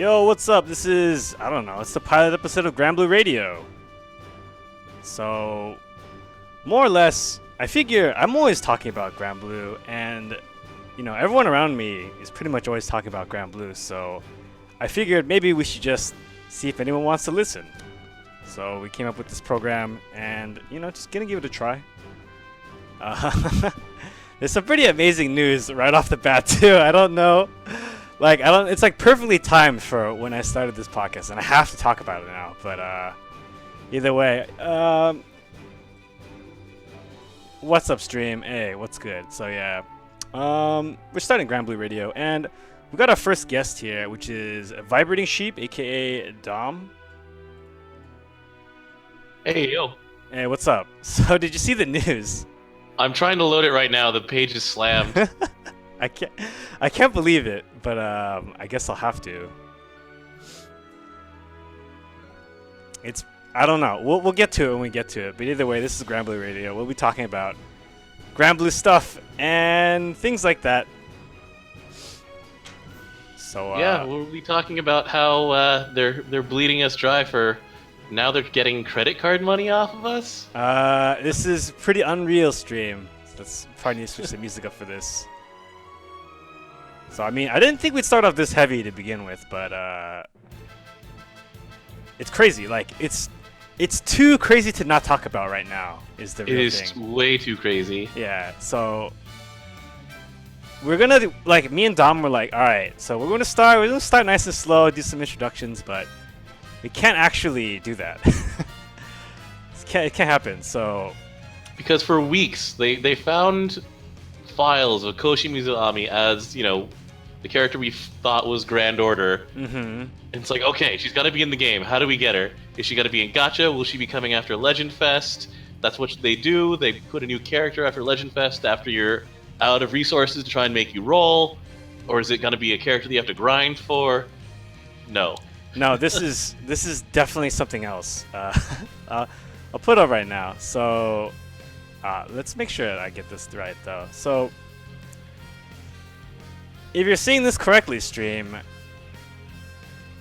Yo, what's up? This is, I don't know, it's the pilot episode of Granblue Radio. So, more or less, I figure I'm always talking about Granblue, and, you know, everyone around me is pretty much always talking about Granblue, so I figured maybe we should just see if anyone wants to listen. So we came up with this program, and, you know, just gonna give it a try. There's some pretty amazing news right off the bat, too. I don't know. It's like perfectly timed for when I started this podcast, and I have to talk about it now. But either way, what's up, stream? Hey, what's good? So yeah, we're starting Granblue Radio, and we got our first guest here, which is Vibrating Sheep, aka Dom. Hey, yo. Hey, what's up? So did you see the news? I'm trying to load it right now. The page is slammed. I can't believe it, but I guess I'll have to. I don't know. We'll get to it when we get to it. But either way, this is Granblue Radio. We'll be talking about Granblue stuff and things like that. So yeah, we'll be talking about how they're bleeding us dry for. Now they're getting credit card money off of us? This is pretty unreal stream. Let's probably need to switch the music up for this. So, I mean, I didn't think we'd start off this heavy to begin with, but it's crazy. Like, it's too crazy to not talk about right now, is the real thing. It is way too crazy. Yeah, so we're gonna do, like, me and Dom were like, alright, so we're gonna start nice and slow, do some introductions, but we can't actually do that. It can't happen, so... Because for weeks, they found files of Koshi Mizuami as, you know, the character we thought was Grand Order. Mm-hmm. And it's like, okay, she's got to be in the game. How do we get her? Is she got to be in Gacha? Will she be coming after Legend Fest? That's what they do. They put a new character after Legend Fest after you're out of resources to try and make you roll. Or is it going to be a character that you have to grind for? No. No, this is definitely something else. I'll put it up right now. So let's make sure that I get this right, though. So if you're seeing this correctly, stream,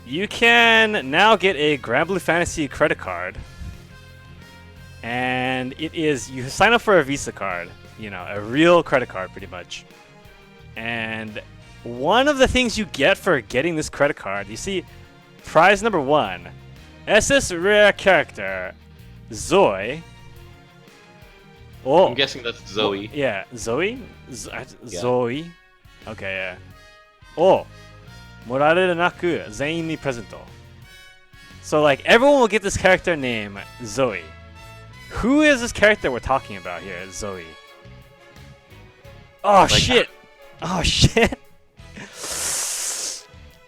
you can now get a Granblue Fantasy credit card, and it is you sign up for a Visa card, you know, a real credit card, pretty much. And one of the things you get for getting this credit card, you see. Prize number 1, SS rare character, Zoe. Oh, I'm guessing that's Zoe. Yeah, Zoe? Yeah. Zoe. Okay, yeah. Oh, morareru naku zein ni presento. So, like, everyone will get this character name, Zoe. Who is this character we're talking about here, Zoe? Oh, like, shit. Oh, shit.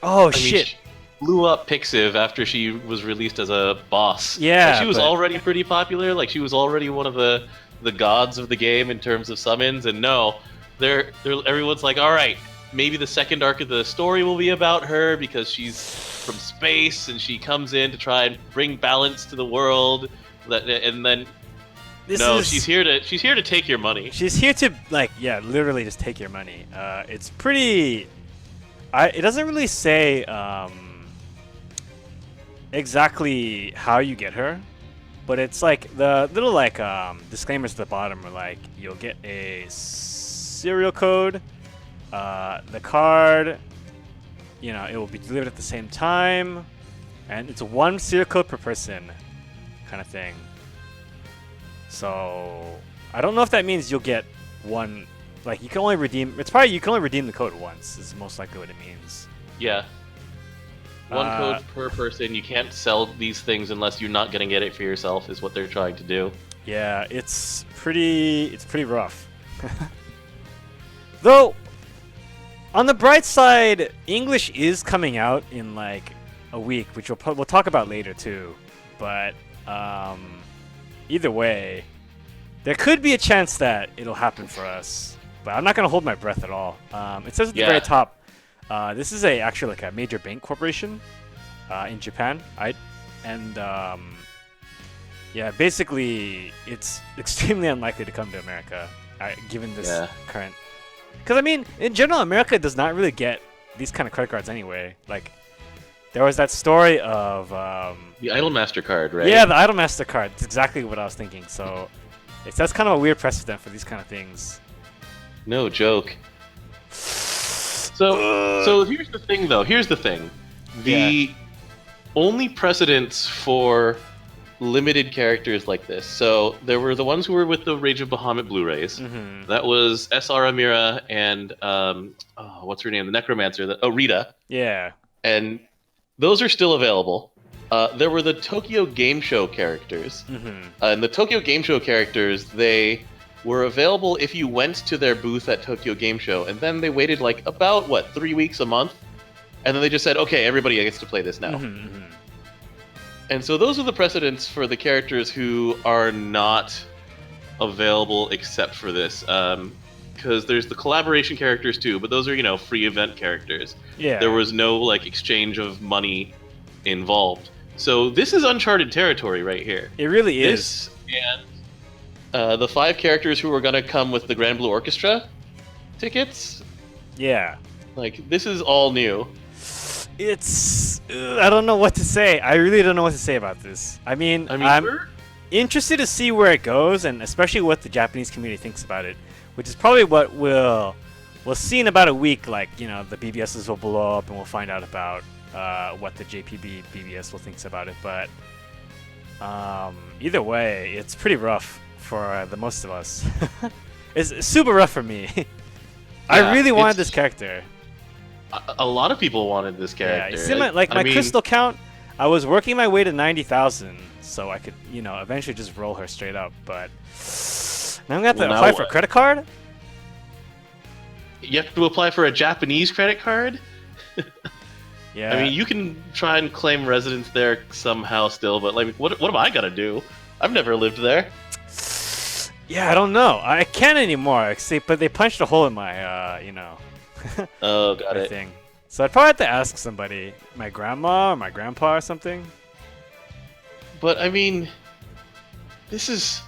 Oh, shit. Blew up Pixiv after she was released as a boss. Yeah, like, she was already pretty popular. Like, she was already one of the gods of the game in terms of summons. And no, everyone's like, all right, maybe the second arc of the story will be about her because she's from space and she comes in to try and bring balance to the world. And then she's here to take your money. She's here to, like, yeah, literally just take your money. It's pretty. It doesn't really say. Exactly how you get her, but it's like the little like disclaimers at the bottom are like you'll get a serial code, the card, you know, it will be delivered at the same time, and it's 1 serial code per person, kind of thing. So I don't know if that means you'll get one, like you can only redeem. It's probably you can only redeem the code once. Is most likely what it means. Yeah. 1 code per person. You can't sell these things unless you're not gonna get it for yourself. Is what they're trying to do. Yeah, it's pretty rough. Though, on the bright side, English is coming out in like a week, which we'll talk about later too. But either way, there could be a chance that it'll happen for us. But I'm not gonna hold my breath at all. It says at the very top. This is actually like a major bank corporation in Japan, right? And yeah, basically it's extremely unlikely to come to America given this current. Because I mean, in general, America does not really get these kind of credit cards anyway. Like, there was that story of The Idolmaster card, right? yeah, the Idolmaster card. It's exactly what I was thinking. So that's kind of a weird precedent for these kind of things. No joke. So here's the thing, though. Here's the thing. The only precedents for limited characters like this. So there were the ones who were with the Rage of Bahamut Blu-rays. Mm-hmm. That was S.R. Amira and what's her name? The Necromancer. Rita. Yeah. And those are still available. There were the Tokyo Game Show characters. Mm-hmm. And the Tokyo Game Show characters, they were available if you went to their booth at Tokyo Game Show, and then they waited like about 3 weeks, a month, and then they just said, okay, everybody gets to play this now. Mm-hmm. And so those are the precedents for the characters who are not available except for this, because there's the collaboration characters too, but those are free event characters. Yeah. There was no exchange of money involved. So this is uncharted territory right here. It really is. This and the 5 characters who are going to come with the Granblue Orchestra tickets. Yeah. This is all new. It's I don't know what to say. I really don't know what to say about this. I mean I'm interested to see where it goes, and especially what the Japanese community thinks about it, which is probably what we'll see in about a week. The BBSs will blow up, and we'll find out about what the JPB BBS will think about it. But either way, it's pretty rough for the most of us. It's super rough for me. Yeah, I really wanted this character. A lot of people wanted this character. Yeah, you see my crystal count. I was working my way to 90,000, so I could eventually just roll her straight up. But now I'm gonna have to apply for a credit card. You have to apply for a Japanese credit card. Yeah. I mean, you can try and claim residence there somehow still, but what am I gonna do? I've never lived there. Yeah, I don't know. I can't anymore. But they punched a hole in my, Oh, got it. thing. So I'd probably have to ask somebody, my grandma or my grandpa or something. But I mean, this is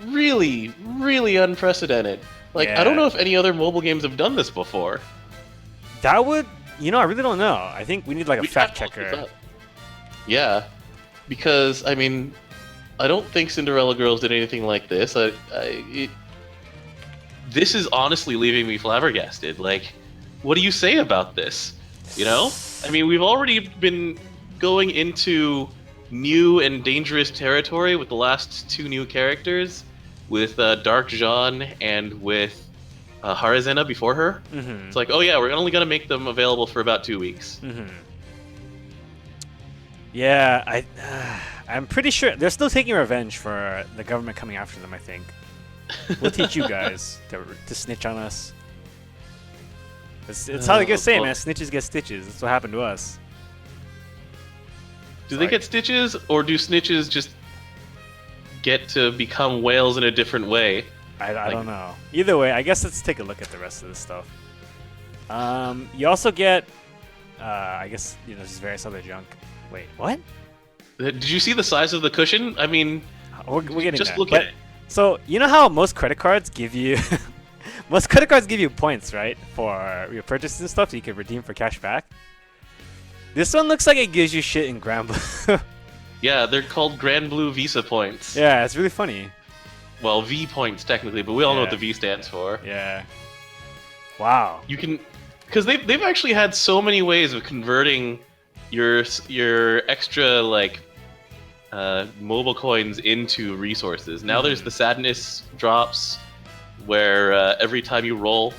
really, really unprecedented. I don't know if any other mobile games have done this before. That would, I really don't know. I think we need a fact checker. Yeah, because I mean, I don't think Cinderella Girls did anything like this. This is honestly leaving me flabbergasted. What do you say about this? I mean, we've already been going into new and dangerous territory with the last 2 new characters, with Dark Jean and with Harazena before her. Mm-hmm. It's oh yeah, we're only going to make them available for about 2 weeks. Mm-hmm. Yeah, I'm pretty sure they're still taking revenge for the government coming after them, I think. We'll teach you guys to snitch on us. It's how they get say, man. Snitches get stitches. That's what happened to us. Do they get stitches, or do snitches just get to become whales in a different way? I don't know. Either way, I guess let's take a look at the rest of this stuff. You also get, I guess, just various other junk. Wait, what? Did you see the size of the cushion? I mean, we're getting just there. look at it. So you know how most credit cards give you, most credit cards give you points, right, for your purchases and stuff, so you can redeem for cash back. This one looks like it gives you shit in Granblue. Yeah, they're called Granblue Visa points. Yeah, it's really funny. Well, V points technically, but we all know what the V stands for. Yeah. Wow. You can, because they've actually had so many ways of converting your extra mobile coins into resources. Now there's the sadness drops, where every time you roll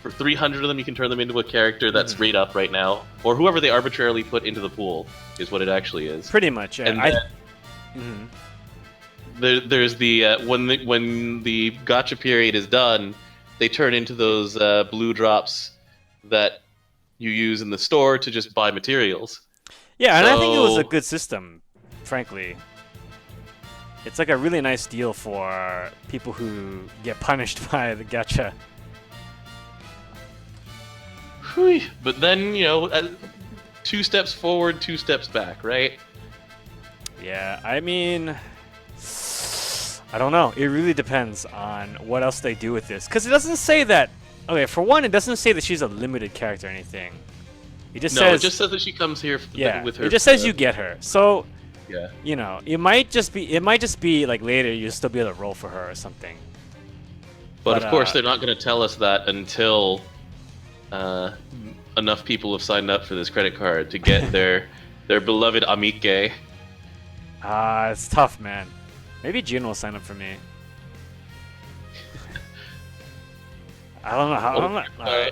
for 300 of them, you can turn them into a character that's rate up right now, or whoever they arbitrarily put into the pool is what it actually is. Pretty much. Yeah. And then, there's the when the gacha period is done, they turn into those blue drops that you use in the store to just buy materials. Yeah, and I think it was a good system, frankly. It's a really nice deal for people who get punished by the gacha. But then, 2 steps forward, 2 steps back, right? Yeah, I mean, I don't know. It really depends on what else they do with this. Because it doesn't say that... Okay, for one, it doesn't say that she's a limited character or anything. It just No, says it just says that she comes here with her. It just says you get her. So, Yeah. you know, it might just be like later you'll still be able to roll for her or something. But of course, they're not going to tell us that until enough people have signed up for this credit card to get their beloved amike. It's tough, man. Maybe June will sign up for me. I don't know how.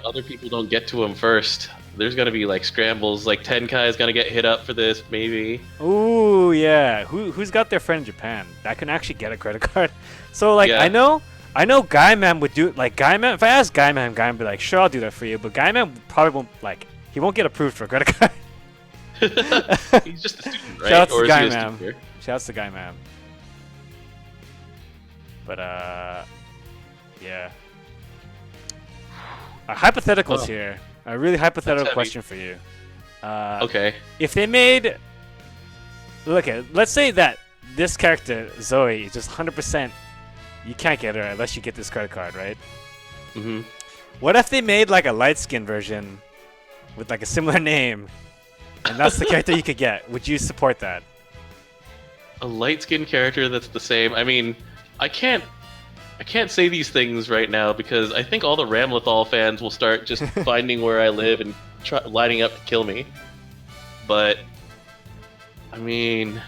Other people don't get to him first. There's gonna be like scrambles. Like Tenkai is gonna get hit up for this, maybe. Ooh, yeah. Who's got their friend in Japan that can actually get a credit card? So like, Yeah. I know Guyman would do like Guyman. If I ask Guyman would be like, sure, I'll do that for you. But Guyman probably won't he won't get approved for a credit card. He's just a student, right? Shouts to Or is he a Guyman. student here? Shouts to Guyman. But yeah. Hypotheticals here. A really hypothetical question for you. Okay. If they made, let's say that this character Zoe is just 100%. You can't get her unless you get this credit card, right? Mm-hmm. What if they made like a light skin version with like a similar name, and that's the character you could get? Would you support that? A light-skinned character that's the same. I mean, I can't say these things right now because I think all the Ramlethal fans will start just finding where I live and lining up to kill me. But I mean,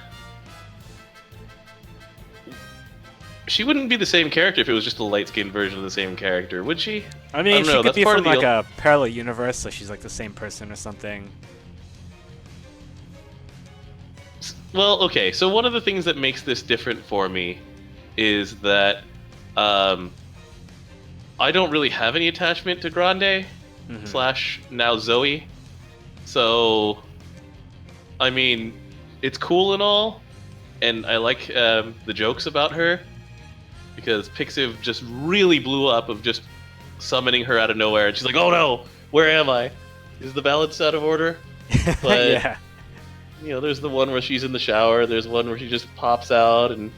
she wouldn't be the same character if it was just a light-skinned version of the same character, would she? I mean, she know. could That's be part from of the like a parallel universe, so she's like the same person or something. Well, okay, so one of the things that makes this different for me is that I don't really have any attachment to Grande / now Zoe. So, I mean, it's cool and all, and I like the jokes about her, because Pixiv just really blew up of just summoning her out of nowhere, and she's like, oh no, where am I? Is the balance out of order? But, Yeah. you know, there's the one where she's in the shower, there's one where she just pops out, and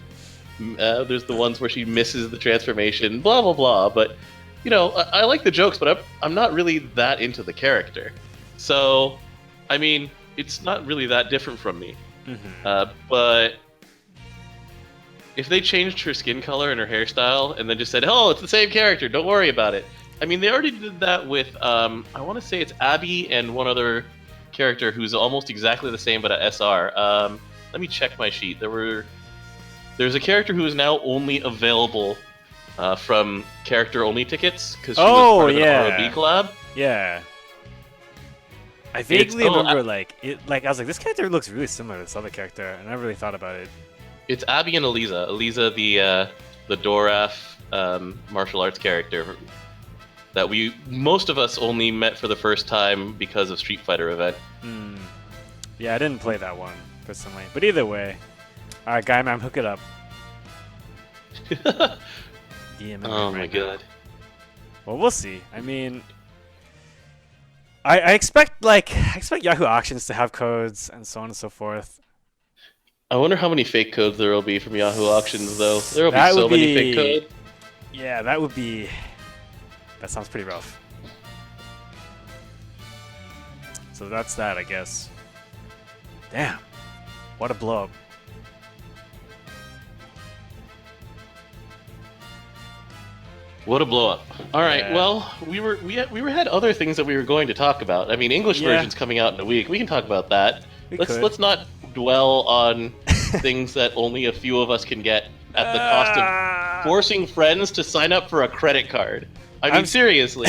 there's the ones where she misses the transformation, blah, blah, blah. But, you know, I like the jokes, but I'm not really that into the character. So, I mean, it's not really that different from me. But if they changed her skin color and her hairstyle and then just said, oh, it's the same character, don't worry about it. I mean, they already did that with, I want to say it's Abby and one other character who's almost exactly the same but a SR. Let me check my sheet. There's a character who is now only available from character-only tickets because she was part of an ROB collab. Yeah. I vaguely remember I was like, this character looks really similar to this other character, and I never really thought about it. It's Abby and Eliza. Eliza, the Doraf martial arts character that most of us only met for the first time because of Street Fighter event. Yeah, I didn't play that one personally, but either way, all right, Guy Man, hook it up. Oh my god. Well, we'll see. I mean, I expect Yahoo Auctions to have codes and so on and so forth. I wonder how many fake codes there will be from Yahoo Auctions, though. There will be so many fake codes. Yeah, that sounds pretty rough. So that's that, I guess. Damn. What a blow up. What a blow up. All right, Yeah. well, we had other things that we were going to talk about. I mean, English version's coming out in a week. We can talk about that. Let's not dwell on things that only a few of us can get at the cost of forcing friends to sign up for a credit card. I mean, seriously.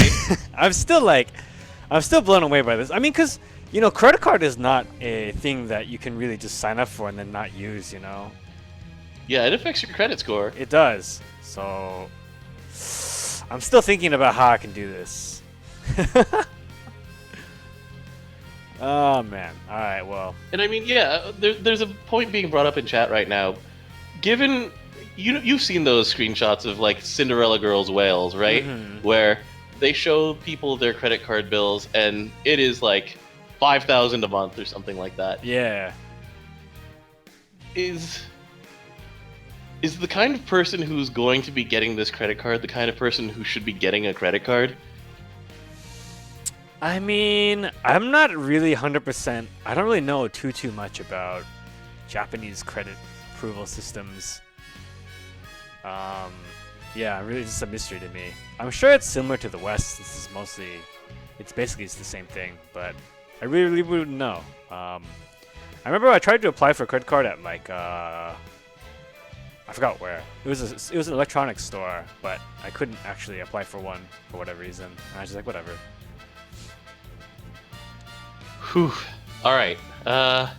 I'm still blown away by this. I mean, because, you know, credit card is not a thing that you can really just sign up for and then not use, you know? Yeah, it affects your credit score. It does. So, I'm still thinking about how I can do this. Oh, man. All right, well. And I mean, yeah, there's a point being brought up in chat right now. Given... You've seen those screenshots of, like, Cinderella Girls' Whales, right? Where they show people their credit card bills, and it is, like, $5,000 a month or something like that. Yeah. Is the kind of person who's going to be getting this credit card the kind of person who should be getting a credit card? I mean, I'm not really 100%. I don't really know too much about Japanese credit approval systems. Yeah, really just a mystery to me. I'm sure it's similar to the West. This is mostly, it's basically the same thing, but I really wouldn't know. I remember I tried to apply for a credit card at like I forgot where. It was an electronics store, but I couldn't actually apply for one for whatever reason. And I was just like, whatever. Whew. All right. Yeah,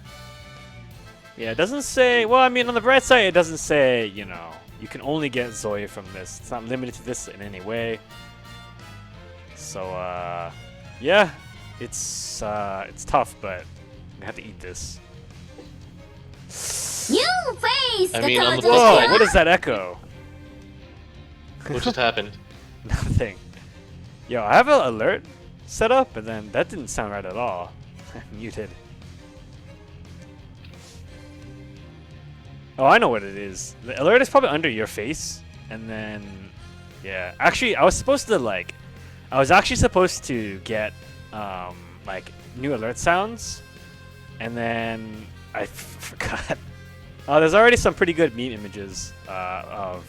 it doesn't say. Well, I mean, on the bright side, it doesn't say. You know, you can only get Zoe from this. It's not limited to this in any way. So, yeah, it's tough, but I'm gonna have to eat this. New face! I mean, on the Whoa! flip side, What is that echo? what just happened? Nothing. Yo, I have an alert set up, and then that didn't sound right at all. Muted. Oh, I know what it is. The alert is probably under your face, and then, yeah. Actually, I was actually supposed to get, like, new alert sounds, and then I forgot. Oh, there's already some pretty good meme images of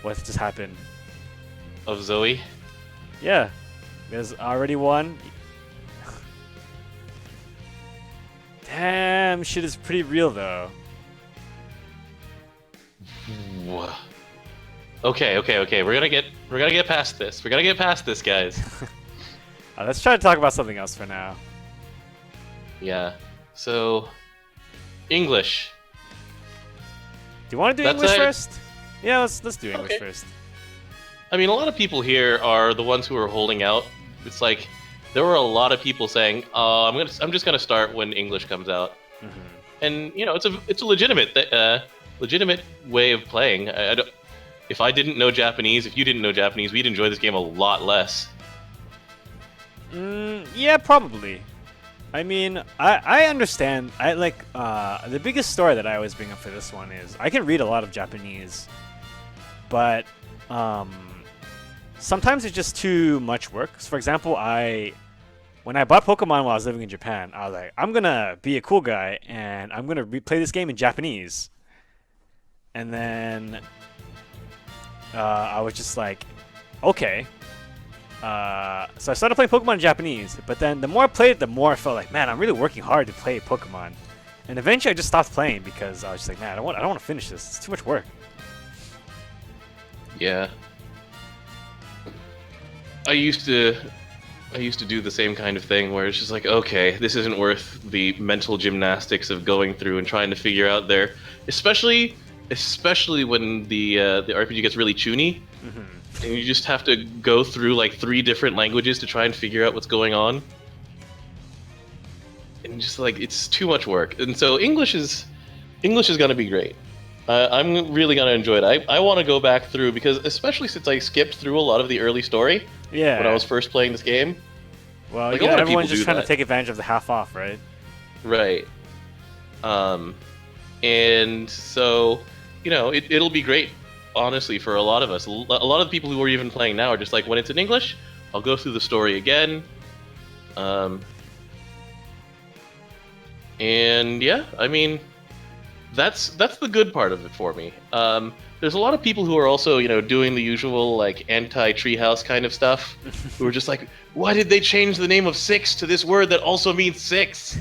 what just happened. Of Zoe? Yeah, there's already one. Damn, shit is pretty real though. Okay. We're gonna get past this. We're gonna get past this, guys. Let's try to talk about something else for now. Yeah. So, English. Do you want to do That's English it. first? Yeah, let's do English Okay. first. I mean, a lot of people here are the ones who are holding out. It's like there were a lot of people saying, I'm just gonna start when English comes out," and you know, it's a legitimate way of playing. If I didn't know Japanese, if you didn't know Japanese, we'd enjoy this game a lot less. Yeah, probably. I mean, I understand. I like the biggest story that I always bring up for this one is I can read a lot of Japanese, but sometimes it's just too much work. So for example, when I bought Pokemon while I was living in Japan, I was like, I'm gonna be a cool guy and I'm gonna play this game in Japanese. And then I was just like, okay. So I started playing Pokemon in Japanese, but then the more I played it, the more I felt like, man, I'm really working hard to play Pokemon. And eventually I just stopped playing because I was just like, man, I don't want to finish this. It's too much work. Yeah. I used to do the same kind of thing where it's just like, okay, this isn't worth the mental gymnastics of going through and trying to figure out there, especially when the RPG gets really choony, and you just have to go through like 3 different languages to try and figure out what's going on, and just like it's too much work. And so English is gonna be great. I'm really gonna enjoy it. I want to go back through because especially since I skipped through a lot of the early story. Yeah. When I was first playing this game. Well, like, yeah, a lot of everyone's people just do trying that. to take advantage of the half off, right? Right. And so, you know, it'll be great, honestly, for a lot of us. A lot of the people who are even playing now are just like, when it's in English, I'll go through the story again. And yeah, I mean, that's the good part of it for me. There's a lot of people who are also, you know, doing the usual like anti-treehouse kind of stuff, who are just like, why did they change the name of 6 to this word that also means 6?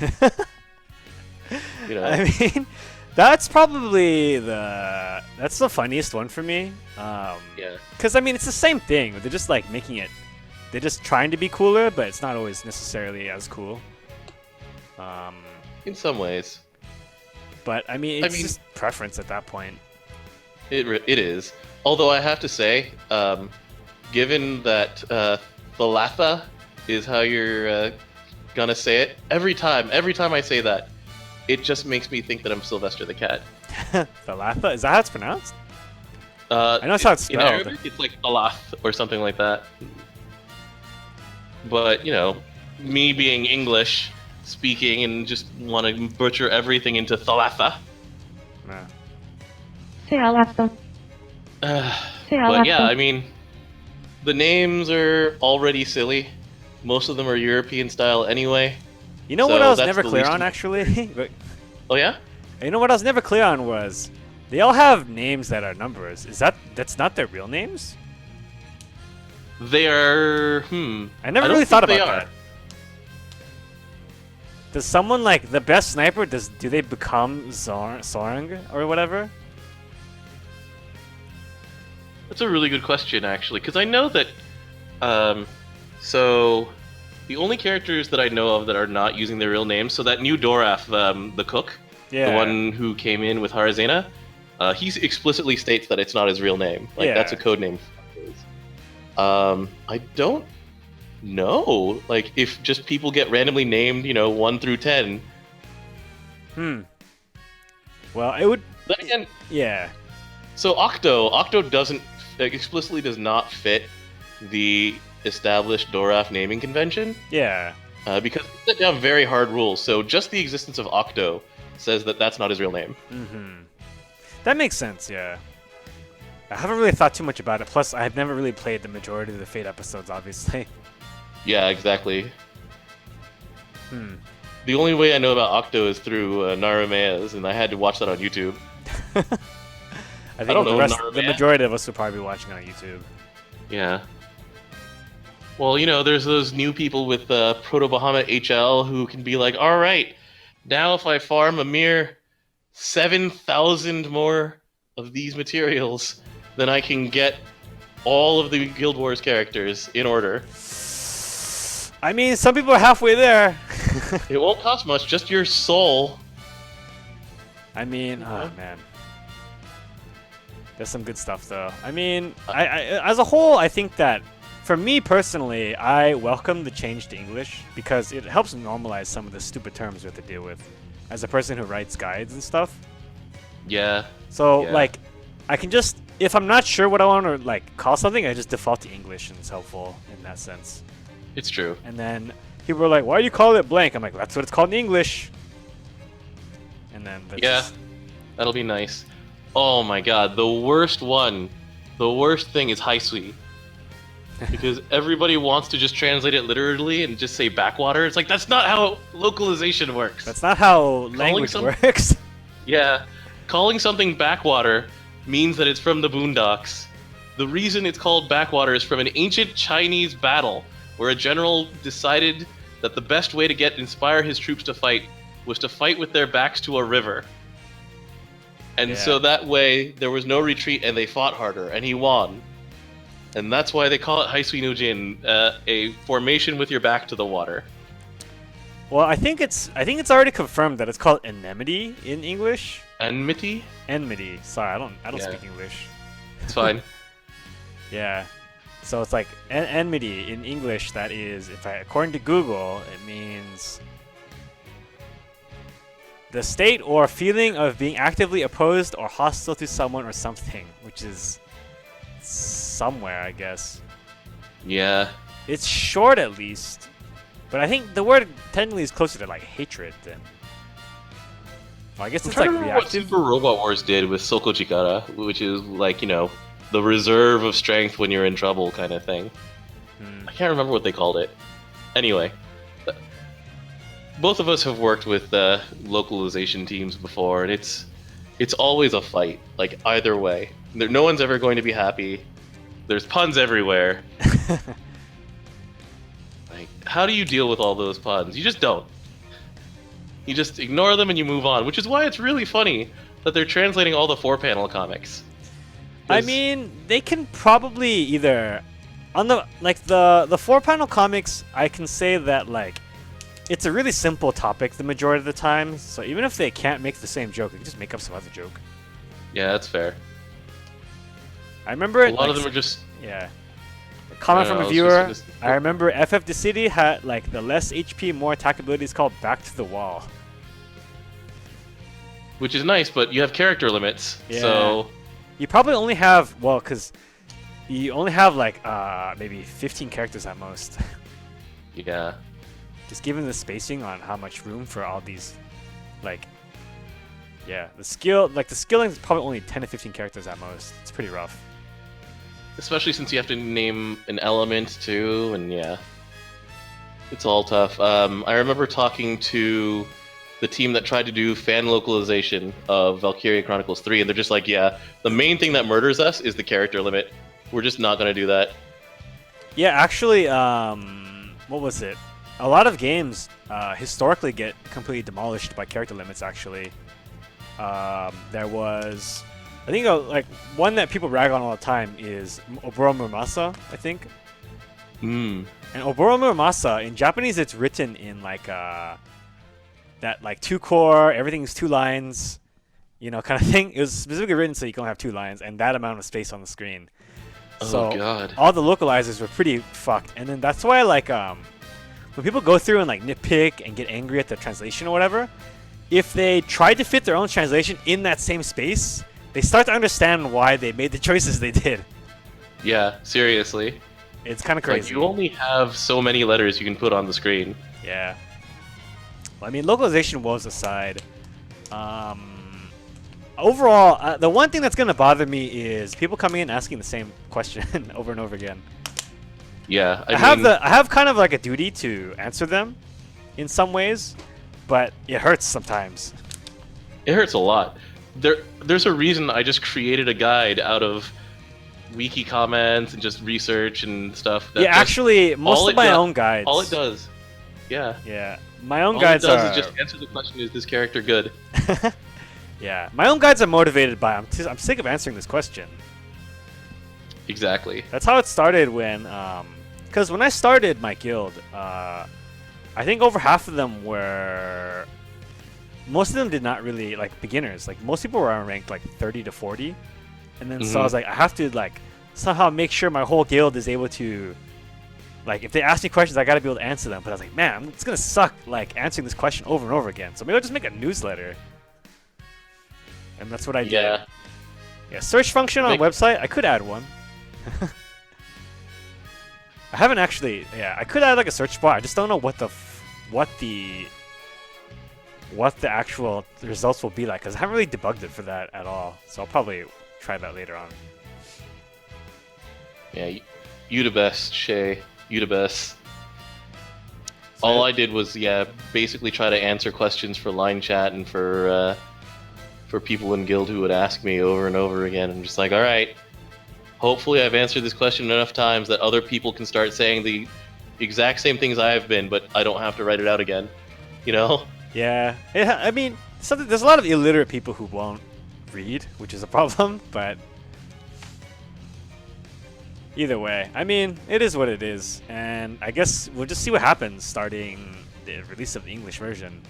You know, I mean, that's probably that's the funniest one for me. yeah. Because I mean, it's the same thing. They're just like making it. They're just trying to be cooler, but it's not always necessarily as cool. In some ways, But I mean, it's just preference at that point. it is. Although I have to say, given that Thalatha is how you're gonna say it, every time I say that, it just makes me think that I'm Sylvester the Cat. Thalatha? Is that how it's pronounced? I know it's how it's In spelled. Arabic, it's like Thalath or something like that. But, you know, me being English speaking and just want to butcher everything into Thalatha. Nah. But yeah, I mean, the names are already silly. Most of them are European style anyway. You know So what I was that's never the clear least on, of- actually? Oh yeah? You know what I was never clear on was they all have names that are numbers. That's not their real names? They are. I never don't really thought think about they that. Does someone like the best sniper? Do they become Sorang or whatever? That's a really good question, actually, because I know that. So the only characters that I know of that are not using their real names. So that new Doraf, the cook, Yeah. the one who came in with Harazena, he explicitly states that it's not his real name. Like Yeah. that's a code name. I don't know. Like if just people get randomly named, 1 through 10. Well, it would. Then again, Yeah. so Octo doesn't explicitly does not fit the established Doraf naming convention Yeah. because it set down very hard rules. So just the existence of Octo says that that's not his real name. That makes sense. Yeah. I haven't really thought too much about it. Plus, I have never really played the majority of the Fate episodes, obviously. Yeah, exactly. The only way I know about Octo is through Narumea's, and I had to watch that on YouTube. I think don't know the majority of us will probably be watching on YouTube. Yeah. Well, there's those new people with Proto Bahamut HL who can be like, all right, now if I farm a mere 7,000 more of these materials, then I can get all of the Guild Wars characters in order. I mean, some people are halfway there. It won't cost much, just your soul. I mean, oh man. There's some good stuff though. I mean, I as a whole, I think that for me personally, I welcome the change to English because it helps normalize some of the stupid terms we have to deal with as a person who writes guides and stuff. Yeah. So Yeah. like, I can just, if I'm not sure what I want to like call something, I just default to English and it's helpful in that sense. It's true. And then people are like, why do you call it blank? I'm like, that's what it's called in English. And then that's Yeah. just- That'll be nice. Oh my god, the worst thing is Haisui. Because everybody wants to just translate it literally and just say backwater. It's like, that's not how localization works. that's not how language works. Yeah. Calling something backwater means that it's from the boondocks. The reason it's called backwater is from an ancient Chinese battle where a general decided that the best way to inspire his troops to fight was to fight with their backs to a river. And so that way there was no retreat and they fought harder and he won. And that's why they call it Haisui no Jin, a formation with your back to the water. Well, I think it's already confirmed that it's called enmity in English. Enmity? Enmity. Sorry, I don't Yeah. speak English. It's fine. Yeah. So it's like enmity in English. That is, according to Google, it means the state or feeling of being actively opposed or hostile to someone or something, which is somewhere, I guess. Yeah. It's short at least, but I think the word technically is closer to like hatred than. Well, I guess it's like What reactive. Super Robot Wars did with Soko Chikara, which is like, the reserve of strength when you're in trouble kind of thing. I can't remember what they called it. Anyway, both of us have worked with localization teams before, and it's always a fight. Like either way, no one's ever going to be happy. There's puns everywhere. Like, how do you deal with all those puns? You just don't. You just ignore them and you move on, which is why it's really funny that they're translating all the 4-panel comics. I mean, they can probably either on the 4-panel comics. I can say that like it's a really simple topic the majority of the time. So even if they can't make the same joke, they can just make up some other joke. Yeah, that's fair. I remember A lot of them are just a comment from a viewer. I remember FF the City had like the less HP, more attack ability is called Back to the Wall. Which is nice, but you have character limits. Yeah. So You probably only have because you only have like maybe 15 characters at most. yeah. Just given the spacing on how much room for all these, the skilling is probably only 10 to 15 characters at most. It's pretty rough. Especially since you have to name an element too, and yeah. It's all tough. I remember talking to the team that tried to do fan localization of Valkyria Chronicles 3, and they're just like, yeah, the main thing that murders us is the character limit. We're just not going to do that. Yeah, actually, what was it? A lot of games historically get completely demolished by character limits, actually. There was, I think, like one that people rag on all the time is Oboro Muramasa, I think. Hmm. And Oboro Muramasa, in Japanese, it's written in like that like 2-core, everything's 2 lines, kind of thing. It was specifically written so you can only have 2 lines and that amount of space on the screen. So Oh God. all the localizers were pretty fucked, and then that's why like when people go through and like nitpick and get angry at the translation or whatever, if they tried to fit their own translation in that same space, they start to understand why they made the choices they did. Yeah, seriously. It's kind of Like, crazy. you only have so many letters you can put on the screen. Yeah. Well, I mean, localization woes aside, overall, the one thing that's going to bother me is people coming in asking the same question over and over again. Yeah, I have kind of like a duty to answer them in some ways, but it hurts sometimes. It hurts a lot. There's a reason I just created a guide out of wiki comments and just research and stuff. Yeah, actually, most of my own guides. All it does. Yeah. Yeah. My own all guides it does are... is just answer the question, is this character good? Yeah. My own guides are motivated by, I'm sick of answering this question. Exactly. That's how it started when... Because when I started my guild, I think over half of them were... Most of them did not really, like, beginners. Like, most people were ranked, like, 30 to 40. And then so I was like, I have to, like, somehow make sure my whole guild is able to... Like, if they ask me questions, I gotta be able to answer them. But I was like, man, it's gonna suck, like, answering this question over and over again. So maybe I'll just make a newsletter. And that's what I did. Yeah. Yeah, search function on a website, I could add one. I haven't actually, yeah, I could add like a search bar. I just don't know what the actual results will be like, because I haven't really debugged it for that at all. So I'll probably try that later on. Yeah, you the best, Shay. You the best. All I did was, basically try to answer questions for line chat and for people in guild who would ask me over and over again. I'm just like, all right, hopefully I've answered this question enough times that other people can start saying the exact same things I have been, but I don't have to write it out again. You know? Yeah. I mean, there's a lot of illiterate people who won't read, which is a problem, but either way, I mean, it is what it is, and I guess we'll just see what happens starting the release of the English version.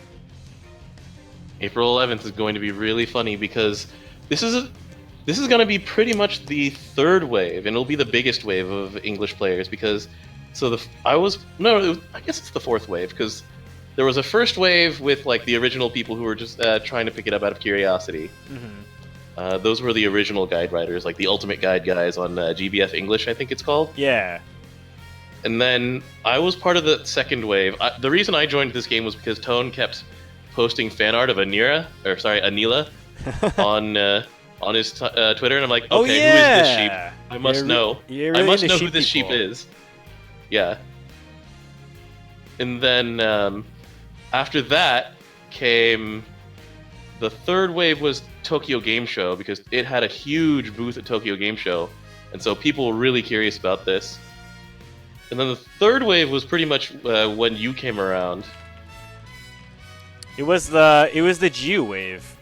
April 11th is going to be really funny because this is going to be pretty much the third wave, and it'll be the biggest wave of English players because I guess it's the fourth wave because there was a first wave with like the original people who were just trying to pick it up out of curiosity. Mm-hmm. Those were the original guide writers, like the Ultimate Guide guys on GBF English, I think it's called. Yeah. And then I was part of the second wave. The reason I joined this game was because Tone kept posting fan art of Anila on his Twitter, and I'm like, okay, oh, yeah. Who is this sheep? I must know. Really I must know who sheep this people. sheep is. Yeah. And then after that came the third wave was Tokyo Game Show because it had a huge booth at Tokyo Game Show, and so people were really curious about this. And then the third wave was pretty much when you came around. It was the GU wave.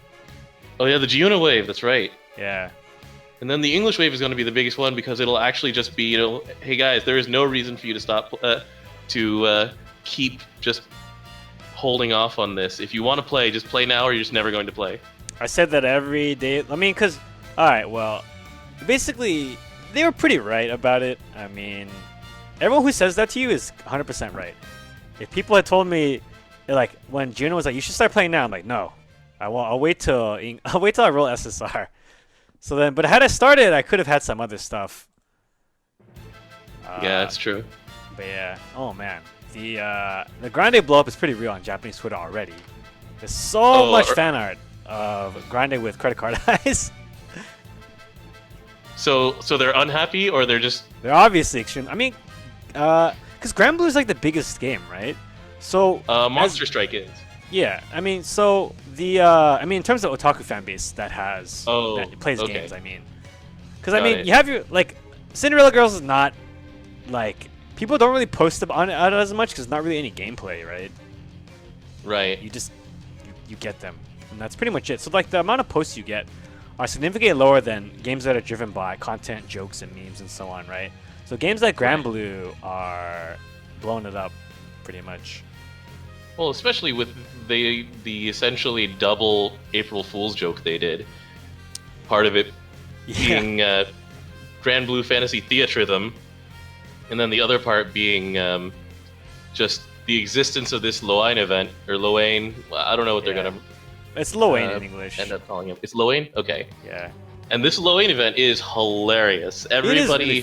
Oh yeah, the Giuna wave. That's right. Yeah. And then the English wave is going to be the biggest one because it'll actually just be, hey guys, there is no reason for you to stop to keep just holding off on this. If you want to play, just play now, or you're just never going to play. I said that every day. I mean, because all right, well, basically they were pretty right about it. I mean, everyone who says that to you is 100% right. If people had told me, like when Juno was like, "You should start playing now," I'm like, "No, I'll wait till I roll SSR." So then, but had I started, I could have had some other stuff. Yeah, that's true. But yeah, oh man, the Grande blow up is pretty real on Japanese Twitter already. There's so much fan art of Grande with credit card eyes. So they're unhappy, or they're obviously extreme. I mean, because Granblue is like the biggest game, right? So Monster Strike is. Yeah, I mean, so the in terms of otaku fan base that plays games, I mean, because I mean, you have your like Cinderella Girls is not like people don't really post on it as much because not really any gameplay, right? Right. You get them, and that's pretty much it. So like the amount of posts you get are significantly lower than games that are driven by content, jokes, and memes and so on, right? So games like Granblue are blowing it up, pretty much. Well, especially with the essentially double April Fool's joke they did. Part of it being Granblue Fantasy Theatrhythm, and then the other part being just the existence of this Loain event, or Loain. Well, I don't know what they're gonna. It's Loain in English. End up calling it. It's Loain. Okay. Yeah. And this Loain event is hilarious. Everybody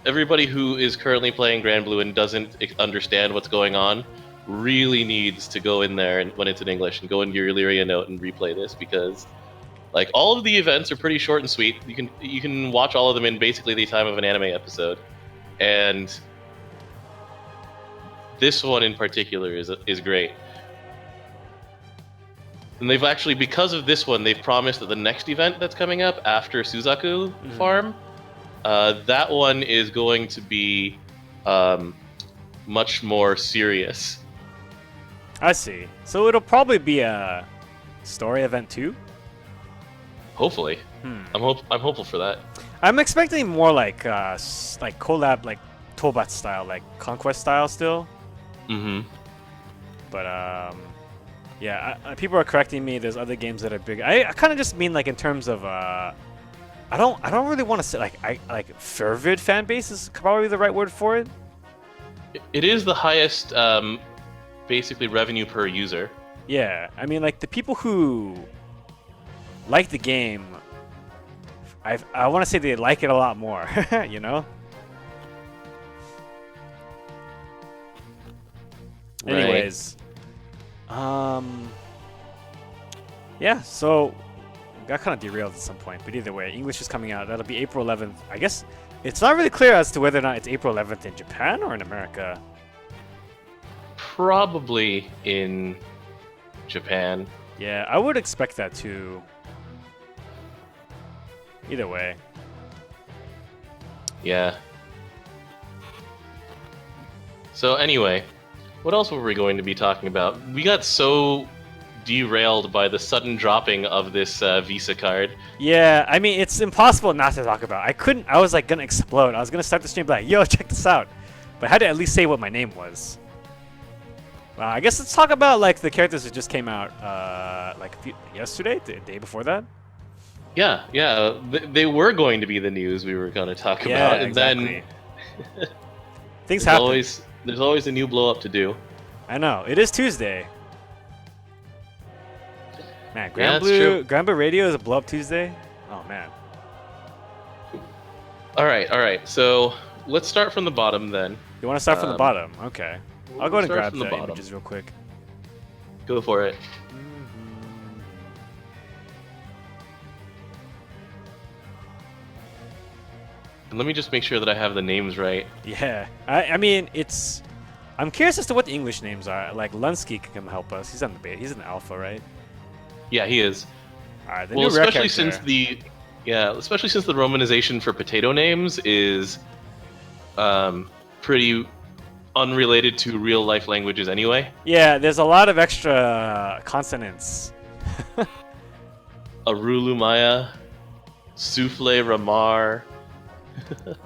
Everybody who is currently playing Granblue and doesn't understand what's going on really needs to go in there and when it's in English and go into your Illyria note and replay this, because like all of the events are pretty short and sweet. You can watch all of them in basically the time of an anime episode, and this one in particular is great. And they've actually, because of this one, they've promised that the next event that's coming up after Suzaku Farm, that one is going to be much more serious. I see. So it'll probably be a story event too? Hopefully. I'm hopeful for that. I'm expecting more like collab, like Tobat style, like Conquest style still. But people are correcting me. There's other games that are big. I kind of just mean like in terms of I don't really want to say like fervid fan base is probably the right word for it. It is the highest basically revenue per user. Yeah, I mean like the people who like the game, I want to say they like it a lot more, you know? Right. Anyways, yeah, so got kind of derailed at some point, but either way, English is coming out. That'll be April 11th. I guess it's not really clear as to whether or not it's April 11th in Japan or in America. Probably in Japan. Yeah, I would expect that too. Either way. Yeah. So anyway, what else were we going to be talking about? We got so derailed by the sudden dropping of this Visa card. Yeah, I mean, it's impossible not to talk about. I was like gonna explode. I was gonna start the stream like, yo, check this out. But I had to at least say what my name was. I guess let's talk about like the characters that just came out yesterday, the day before that. Yeah. They were going to be the news we were going to talk about, and exactly. Then things happen. There's always a new blow up to do. I know. It is Tuesday. Man, Granblue Radio is a blow up Tuesday. Oh man. All right. So let's start from the bottom then. You want to start from the bottom? Okay. I'll go ahead and grab the images real quick. Go for it. And let me just make sure that I have the names right. Yeah. I mean, I'm curious as to what the English names are. Like, Lunsky can help us. He's on the beta. He's in the alpha, right? Yeah, he is. Alright, especially since the romanization for potato names is pretty unrelated to real life languages anyway. Yeah, there's a lot of extra consonants. Arulumaya, Souffle Ramar.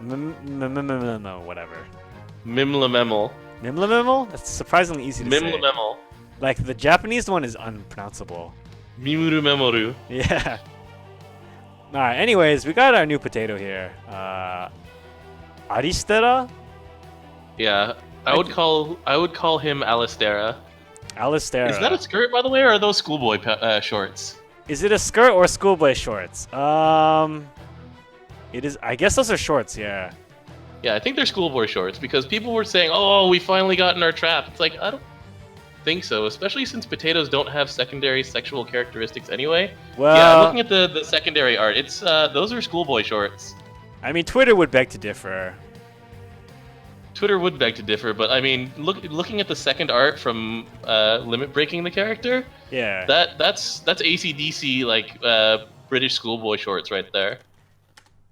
No, whatever. Mimlamemel. Mimlamemel? That's surprisingly easy to say. Mimlamemel. Like, the Japanese one is unpronounceable. Mimuru Memoru. Yeah. Alright, anyways, we got our new potato here. Aristera? Yeah, I would call him Alistera. Alistera. Is that a skirt, by the way, or are those schoolboy shorts? Is it a skirt or schoolboy shorts? It is. I guess those are shorts. Yeah. Yeah, I think they're schoolboy shorts because people were saying, "Oh, we finally got in our trap." It's like I don't think so, especially since potatoes don't have secondary sexual characteristics anyway. Well, yeah, I'm looking at the secondary art. It's those are schoolboy shorts. I mean, Twitter would beg to differ. Twitter would beg to differ, but I mean, looking at the second art from Limit Breaking the character, Yeah. that's AC/DC like British schoolboy shorts right there.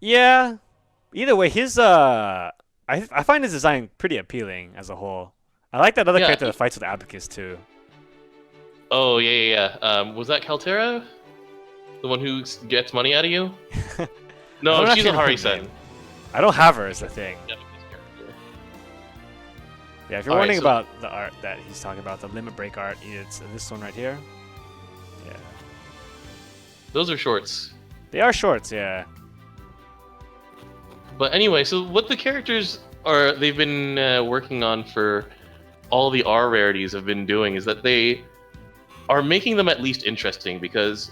Yeah. Either way, his I find his design pretty appealing as a whole. I like that other Yeah. character that fights with Abacus too. Oh yeah. Was that Kaltera, the one who gets money out of you? I No, don't she's actually a know her Hari-sen. name. I don't have her as the thing. Yeah, if you're Alright, wondering so- about the art that he's talking about, the Limit Break art, it's this one right here. Yeah. Those are shorts. They are shorts, yeah. But anyway, so what the characters they've been working on for all the R rarities have been doing is that they are making them at least interesting because,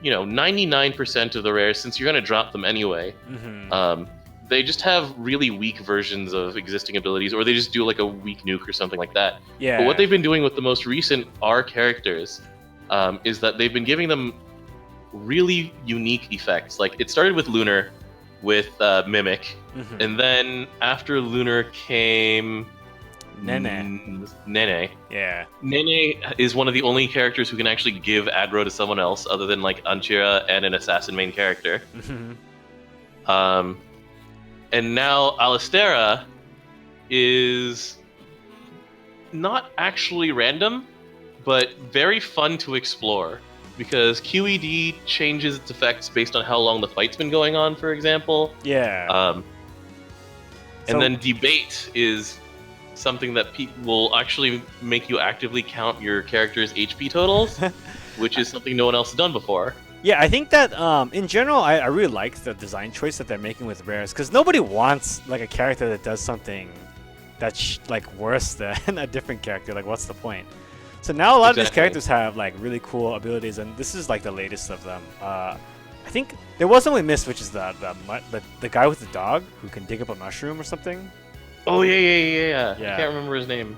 99% of the rares, since you're going to drop them anyway, Mm-hmm. they just have really weak versions of existing abilities, or they just do like a weak nuke or something like that. Yeah. But what they've been doing with the most recent R characters is that they've been giving them really unique effects. Like, it started with Lunar, with Mimic, Mhm. and then after Lunar came Nene. Nene. Yeah. Nene is one of the only characters who can actually give aggro to someone else other than like Anchira and an assassin main character. Mhm. And now Alistera is not actually random, but very fun to explore because QED changes its effects based on how long the fight's been going on, for example. Yeah. And So- then Debate is something that will actually make you actively count your character's HP totals, which is something no one else has done before. Yeah, I think that in general, I really like the design choice that they're making with rares because nobody wants like a character that does something that's like worse than a different character. Like, what's the point? So now a lot of these Exactly. characters have like really cool abilities, and this is like the latest of them. I think there was one we missed, which is the guy with the dog who can dig up a mushroom or something. Oh yeah. Yeah. I can't remember his name.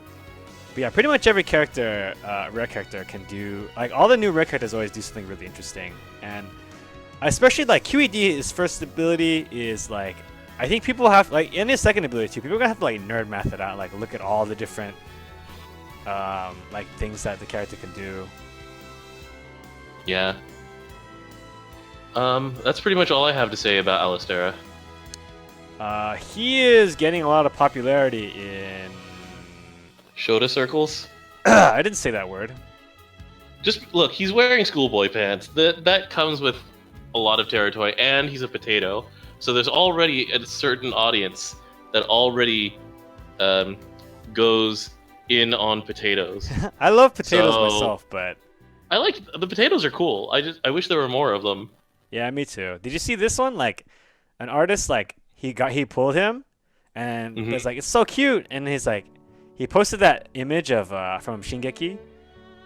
But yeah, pretty much every character, rare character, can do like all the new rare characters always do something really interesting, and especially like QED, his first ability is like I think people have like in his second ability too. People are gonna have to like nerd math it out, like look at all the different like things that the character can do. Yeah. That's pretty much all I have to say about Alistera. He is getting a lot of popularity in. Shota circles. I didn't say that word. Just look, he's wearing schoolboy pants. That comes with a lot of territory, and he's a potato. So there's already a certain audience that already goes in on potatoes. I love potatoes So- myself, but I like the potatoes are cool. I wish there were more of them. yeah, me too. Did you see this one? Like, an artist like he pulled him, and Mhm. it's like it's so cute, and he's like he posted that image of from Shingeki,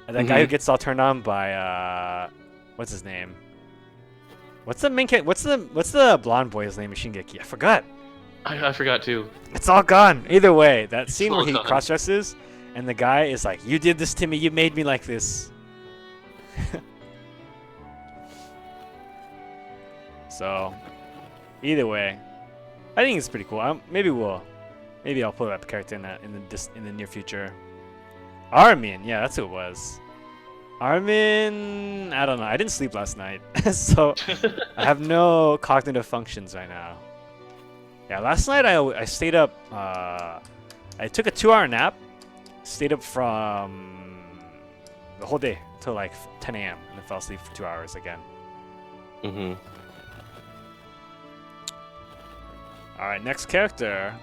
and that guy who Mhm. gets all turned on by what's his name? What's the main what's the blonde boy's name in Shingeki? I forgot. I forgot too. It's all gone. Either way, that scene where all he gone. cross dresses, and the guy is like, "You did this to me. You made me like this." So, either way, I think it's pretty cool. Maybe I'll put that character in the near future. Armin, yeah, that's who it was. Armin, I don't know. I didn't sleep last night, so I have no cognitive functions right now. Yeah, last night I stayed up. I took a 2-hour nap. Stayed up from the whole day till like 10 a.m. and then fell asleep for 2 hours again. hmm All right, next character.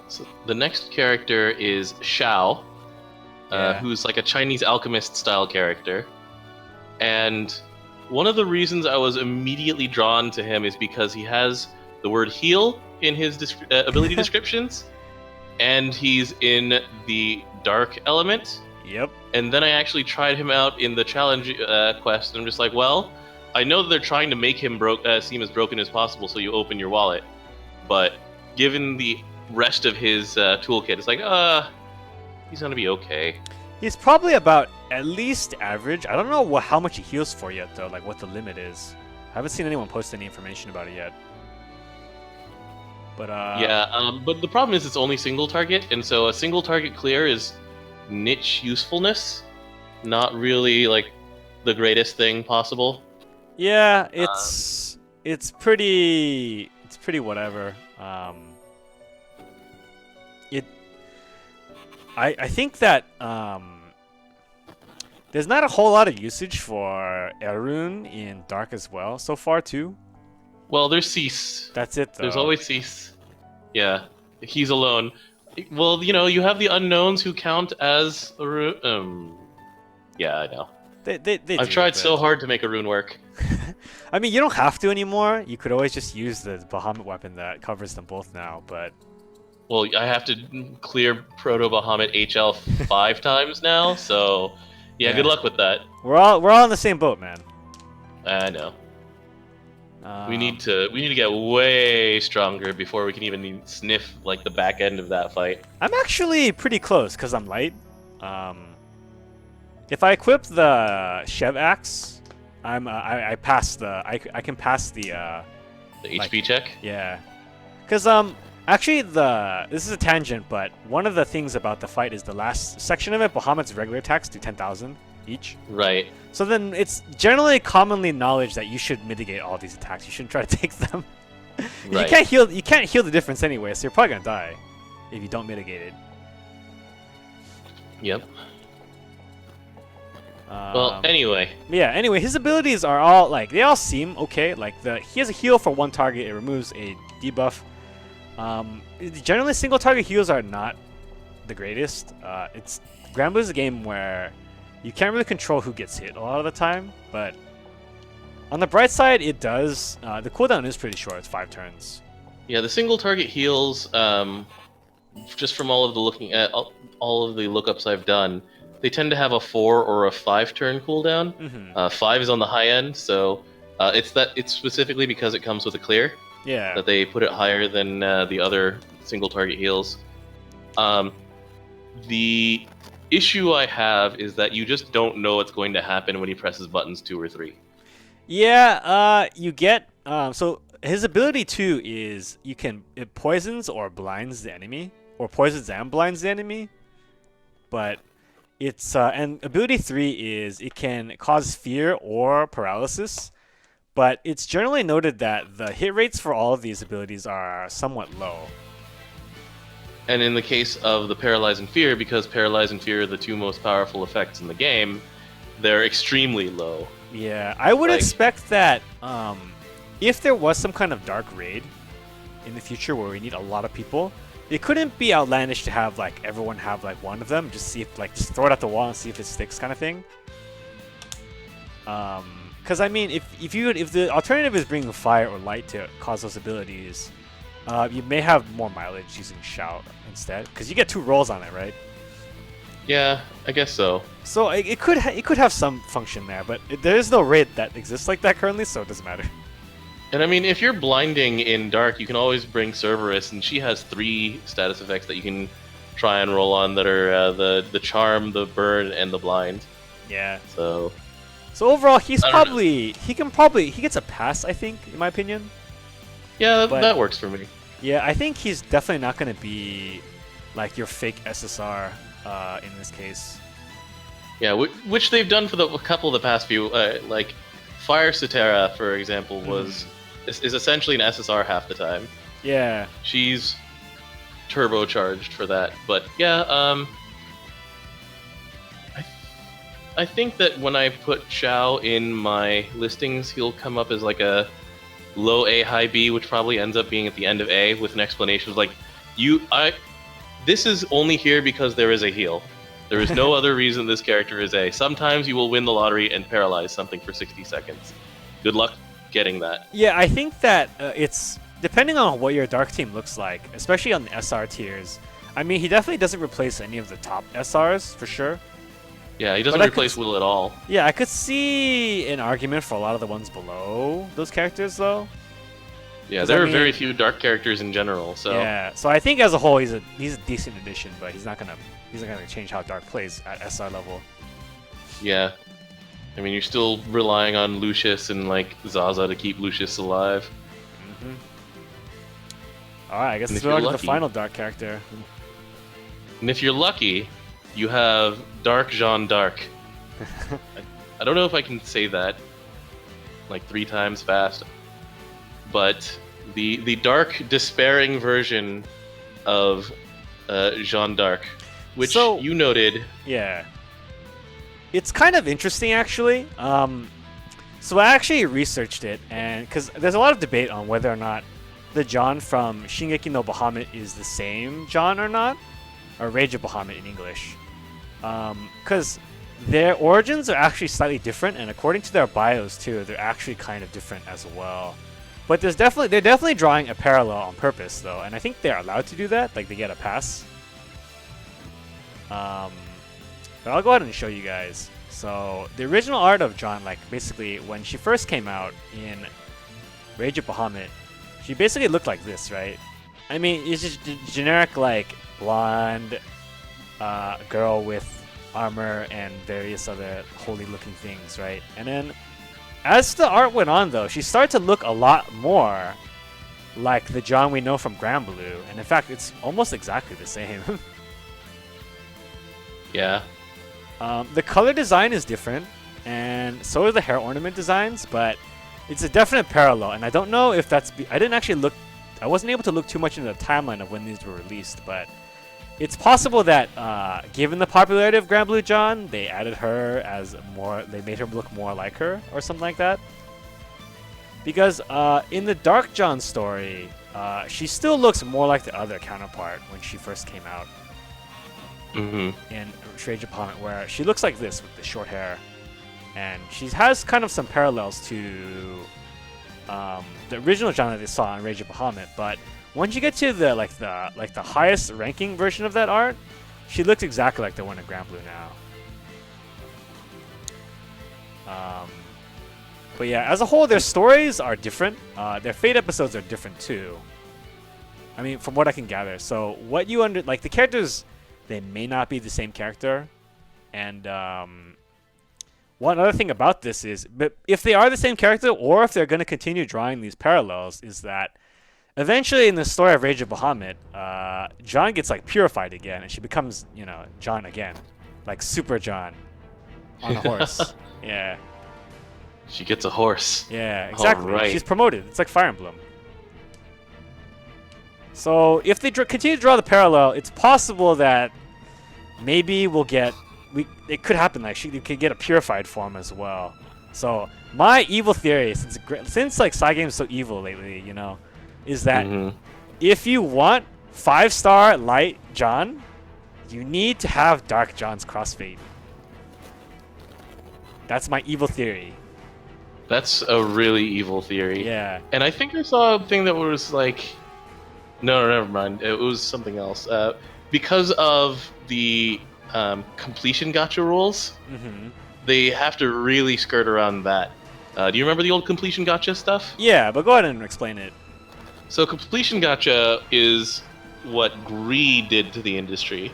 So the next character is Xiao, Yeah. who's like a Chinese alchemist style character. And one of the reasons I was immediately drawn to him is because he has the word heal in his ability descriptions, and he's in the dark element. Yep. And then I actually tried him out in the challenge quest, and I'm just like, well, I know that they're trying to make him seem as broken as possible, so you open your wallet. But given the rest of his toolkit, it's like, he's gonna be okay. He's probably about at least average. I don't know how much he heals for yet, though, like what the limit is. I haven't seen anyone post any information about it yet. But but the problem is it's only single target, and so a single target clear is niche usefulness, not really like the greatest thing possible. yeah, it's pretty whatever. It I think that there's not a whole lot of usage for Erun in Dark as well so far too. Well, there's Cease. That's it though. There's always Cease. Yeah, he's alone. Well, you have the unknowns who count as a rune. Yeah, I know. I've tried so hard to make a rune work. I mean, you don't have to anymore. You could always just use the Bahamut weapon that covers them both now, but... Well, I have to clear Proto Bahamut HL 5 times now, so... Yeah, good luck with that. We're all in the same boat, man. I know. We need to get way stronger before we can even sniff like the back end of that fight. I'm actually pretty close because I'm light. If I equip the Shev Axe, I pass the I can pass the HP check. Yeah, because actually this is a tangent, but one of the things about the fight is the last section of it. Bahamut's regular attacks do 10,000 each. Right. So then it's generally commonly knowledge that you should mitigate all these attacks. You shouldn't try to take them. Right. You can't heal the difference anyway, so you're probably gonna die if you don't mitigate it. Yep. Well, anyway. Yeah, anyway, his abilities are all, like, they all seem okay. Like, he has a heal for one target. It removes a debuff. Generally, single target heals are not the greatest. Granblue is a game where you can't really control who gets hit a lot of the time, but on the bright side, it does. The cooldown is pretty short. It's 5 turns. Yeah, the single target heals, just from all of the lookups I've done, they tend to have a 4 or a 5 turn cooldown. Mm-hmm. 5 is on the high end, so it's specifically because it comes with a clear. Yeah. That they put it higher than the other single target heals. The issue I have is that you just don't know what's going to happen when he presses buttons 2 or 3. Yeah. You get so his ability 2 is it poisons or blinds the enemy, or poisons and blinds the enemy, but it's and ability 3 is it can cause fear or paralysis, but it's generally noted that the hit rates for all of these abilities are somewhat low. And in the case of the Paralyze and Fear, because Paralyze and Fear are the 2 most powerful effects in the game, they're extremely low. Yeah, I would expect that if there was some kind of dark raid in the future where we need a lot of people, it couldn't be outlandish to have like everyone have like one of them, just see if just throw it at the wall and see if it sticks, kind of thing. Because I mean, if the alternative is bringing fire or light to cause those abilities, you may have more mileage using Shout instead, because you get 2 rolls on it, right? Yeah, I guess so. So it could have some function there, but there is no raid that exists like that currently, so it doesn't matter. And I mean, if you're blinding in Dark, you can always bring Cerberus, and she has 3 status effects that you can try and roll on that are the Charm, the Burn, and the Blind. Yeah. So overall, he gets a pass, I think, in my opinion. Yeah, that works for me. Yeah, I think he's definitely not going to be like your fake SSR in this case. Yeah, which they've done for a couple of the past few, like Fire Cetera, for example, is essentially an SSR half the time. Yeah. She's turbocharged for that, but yeah, I think that when I put Xiao in my listings, he'll come up as like a low A, high B, which probably ends up being at the end of A with an explanation of like, this is only here because there is a heal. There is no other reason this character is A. Sometimes you will win the lottery and paralyze something for 60 seconds. Good luck getting that. Yeah, I think that it's depending on what your Dark team looks like, especially on the SR tiers. I mean, he definitely doesn't replace any of the top SRs, for sure. Yeah, he doesn't replace Will at all. Yeah, I could see an argument for a lot of the ones below those characters, though. Yeah, there are very few Dark characters in general, so... Yeah, so I think as a whole, he's a decent addition, but he's not gonna change how Dark plays at SR level. Yeah. I mean, you're still relying on Lucius and, like, Zaza to keep Lucius alive. All right, I guess And it's if you're on to the lucky- final dark character. And if you're lucky, you have Dark Jean d'Arc. I don't know if I can say that like 3 times fast, but the dark, despairing version of Jeanne d'Arc, which So- you noted. Yeah. It's kind of interesting, actually. So I actually researched it, and because there's a lot of debate on whether or not the John from Shingeki no Bahamut is the same John or not, or Rage of Bahamut in English. Because their origins are actually slightly different, and according to their bios too, they're actually kind of different as well. But they're definitely drawing a parallel on purpose, though, and I think they're allowed to do that. Like, they get a pass. But I'll go ahead and show you guys. So the original art of John, like basically when she first came out in Rage of Bahamut, she basically looked like this, right? I mean, it's just generic like blonde girl with armor and various other holy-looking things, right? And then as the art went on, though, she started to look a lot more like the John we know from Granblue, and in fact, it's almost exactly the same. Yeah. The color design is different, and so are the hair ornament designs, but it's a definite parallel, and I don't know if that's... I didn't actually look... I wasn't able to look too much into the timeline of when these were released, but it's possible that, given the popularity of Granblue John, they added her as more... They made her look more like her, or something like that. Because in the Dark John story, she still looks more like the other counterpart when she first came out. Mm-hmm. In Rage of Bahamut, where she looks like this with the short hair, and she has kind of some parallels to the original John that they saw in Rage of Bahamut. But once you get to the highest ranking version of that art, she looks exactly like the one in Granblue now. But yeah, as a whole, their stories are different. Their Fate episodes are different too. I mean, from what I can gather. So what you the characters. They may not be the same character. And one other thing about this is, but if they are the same character, or if they're going to continue drawing these parallels, is that eventually in the story of Rage of Bahamut, John gets like purified again, and she becomes, John again. Like Super John on a horse. Yeah. She gets a horse. Yeah, exactly. All right. She's promoted. It's like Fire Emblem. So if they continue to draw the parallel, it's possible that maybe we'll get... It could happen, like, she could get a purified form as well. So my evil theory, since like Cygame's so evil lately, is that if you want 5-star Light John, you need to have Dark John's crossfade. That's my evil theory. That's a really evil theory. Yeah. And I think I saw a thing that was like... No, never mind. It was something else. Because of the completion gacha rules, they have to really skirt around that. Do you remember the old completion gacha stuff? Yeah, but go ahead and explain it. So completion gacha is what Greed did to the industry,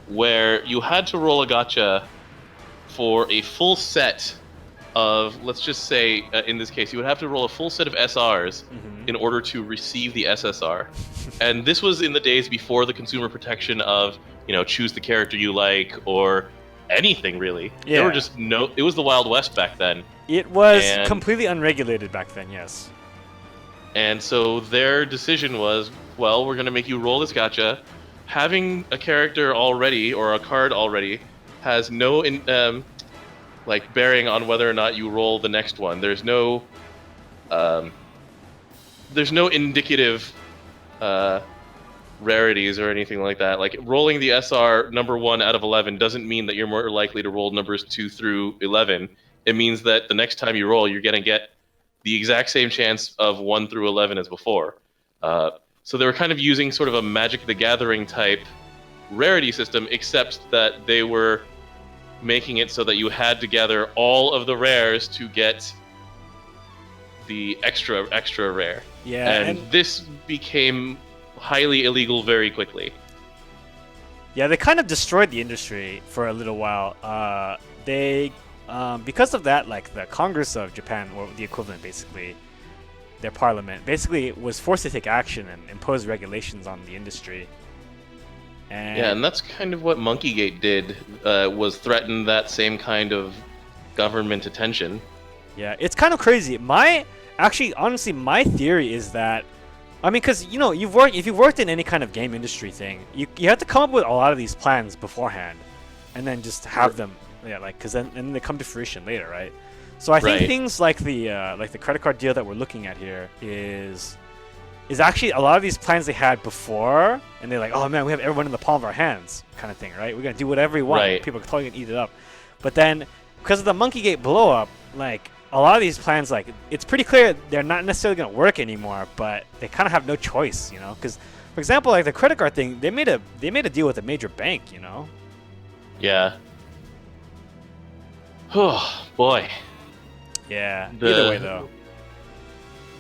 where you had to roll a gacha for a full set of, let's just say, in this case, you would have to roll a full set of SRs in order to receive the SSR. And this was in the days before the consumer protection of, choose the character you like, or anything, really. Yeah. There were just it was the Wild West back then. It was completely unregulated back then, yes. And so their decision was, well, we're going to make you roll this gacha. Having a character already, or a card already, has no bearing on whether or not you roll the next one. There's no indicative rarities or anything like that. Like, rolling the SR number 1 out of 11 doesn't mean that you're more likely to roll numbers 2 through 11. It means that the next time you roll, you're going to get the exact same chance of 1 through 11 as before. So they were kind of using sort of a Magic the Gathering type rarity system, except that they were making it so that you had to gather all of the rares to get the extra rare. Yeah, and this became highly illegal very quickly. Yeah, they kind of destroyed the industry for a little while. They, because of that, like the Congress of Japan, or the equivalent basically, their parliament, basically was forced to take action and impose regulations on the industry. And that's kind of what Monkeygate did, was threaten that same kind of government attention. Yeah, it's kind of crazy. Honestly, my theory is that, I mean, because if you've worked in any kind of game industry thing, you have to come up with a lot of these plans beforehand, and then just have them, because then they come to fruition later, right? So I think things like the credit card deal that we're looking at here is actually a lot of these plans they had before, and they're like, oh man, we have everyone in the palm of our hands, kind of thing, right? We're gonna do whatever we want. Right. People are totally gonna eat it up. But then, because of the Monkeygate blow up, like a lot of these plans, like it's pretty clear they're not necessarily gonna work anymore. But they kind of have no choice, Because, for example, like the credit card thing, they made a deal with a major bank, Yeah. Oh boy. Yeah. Either way, though.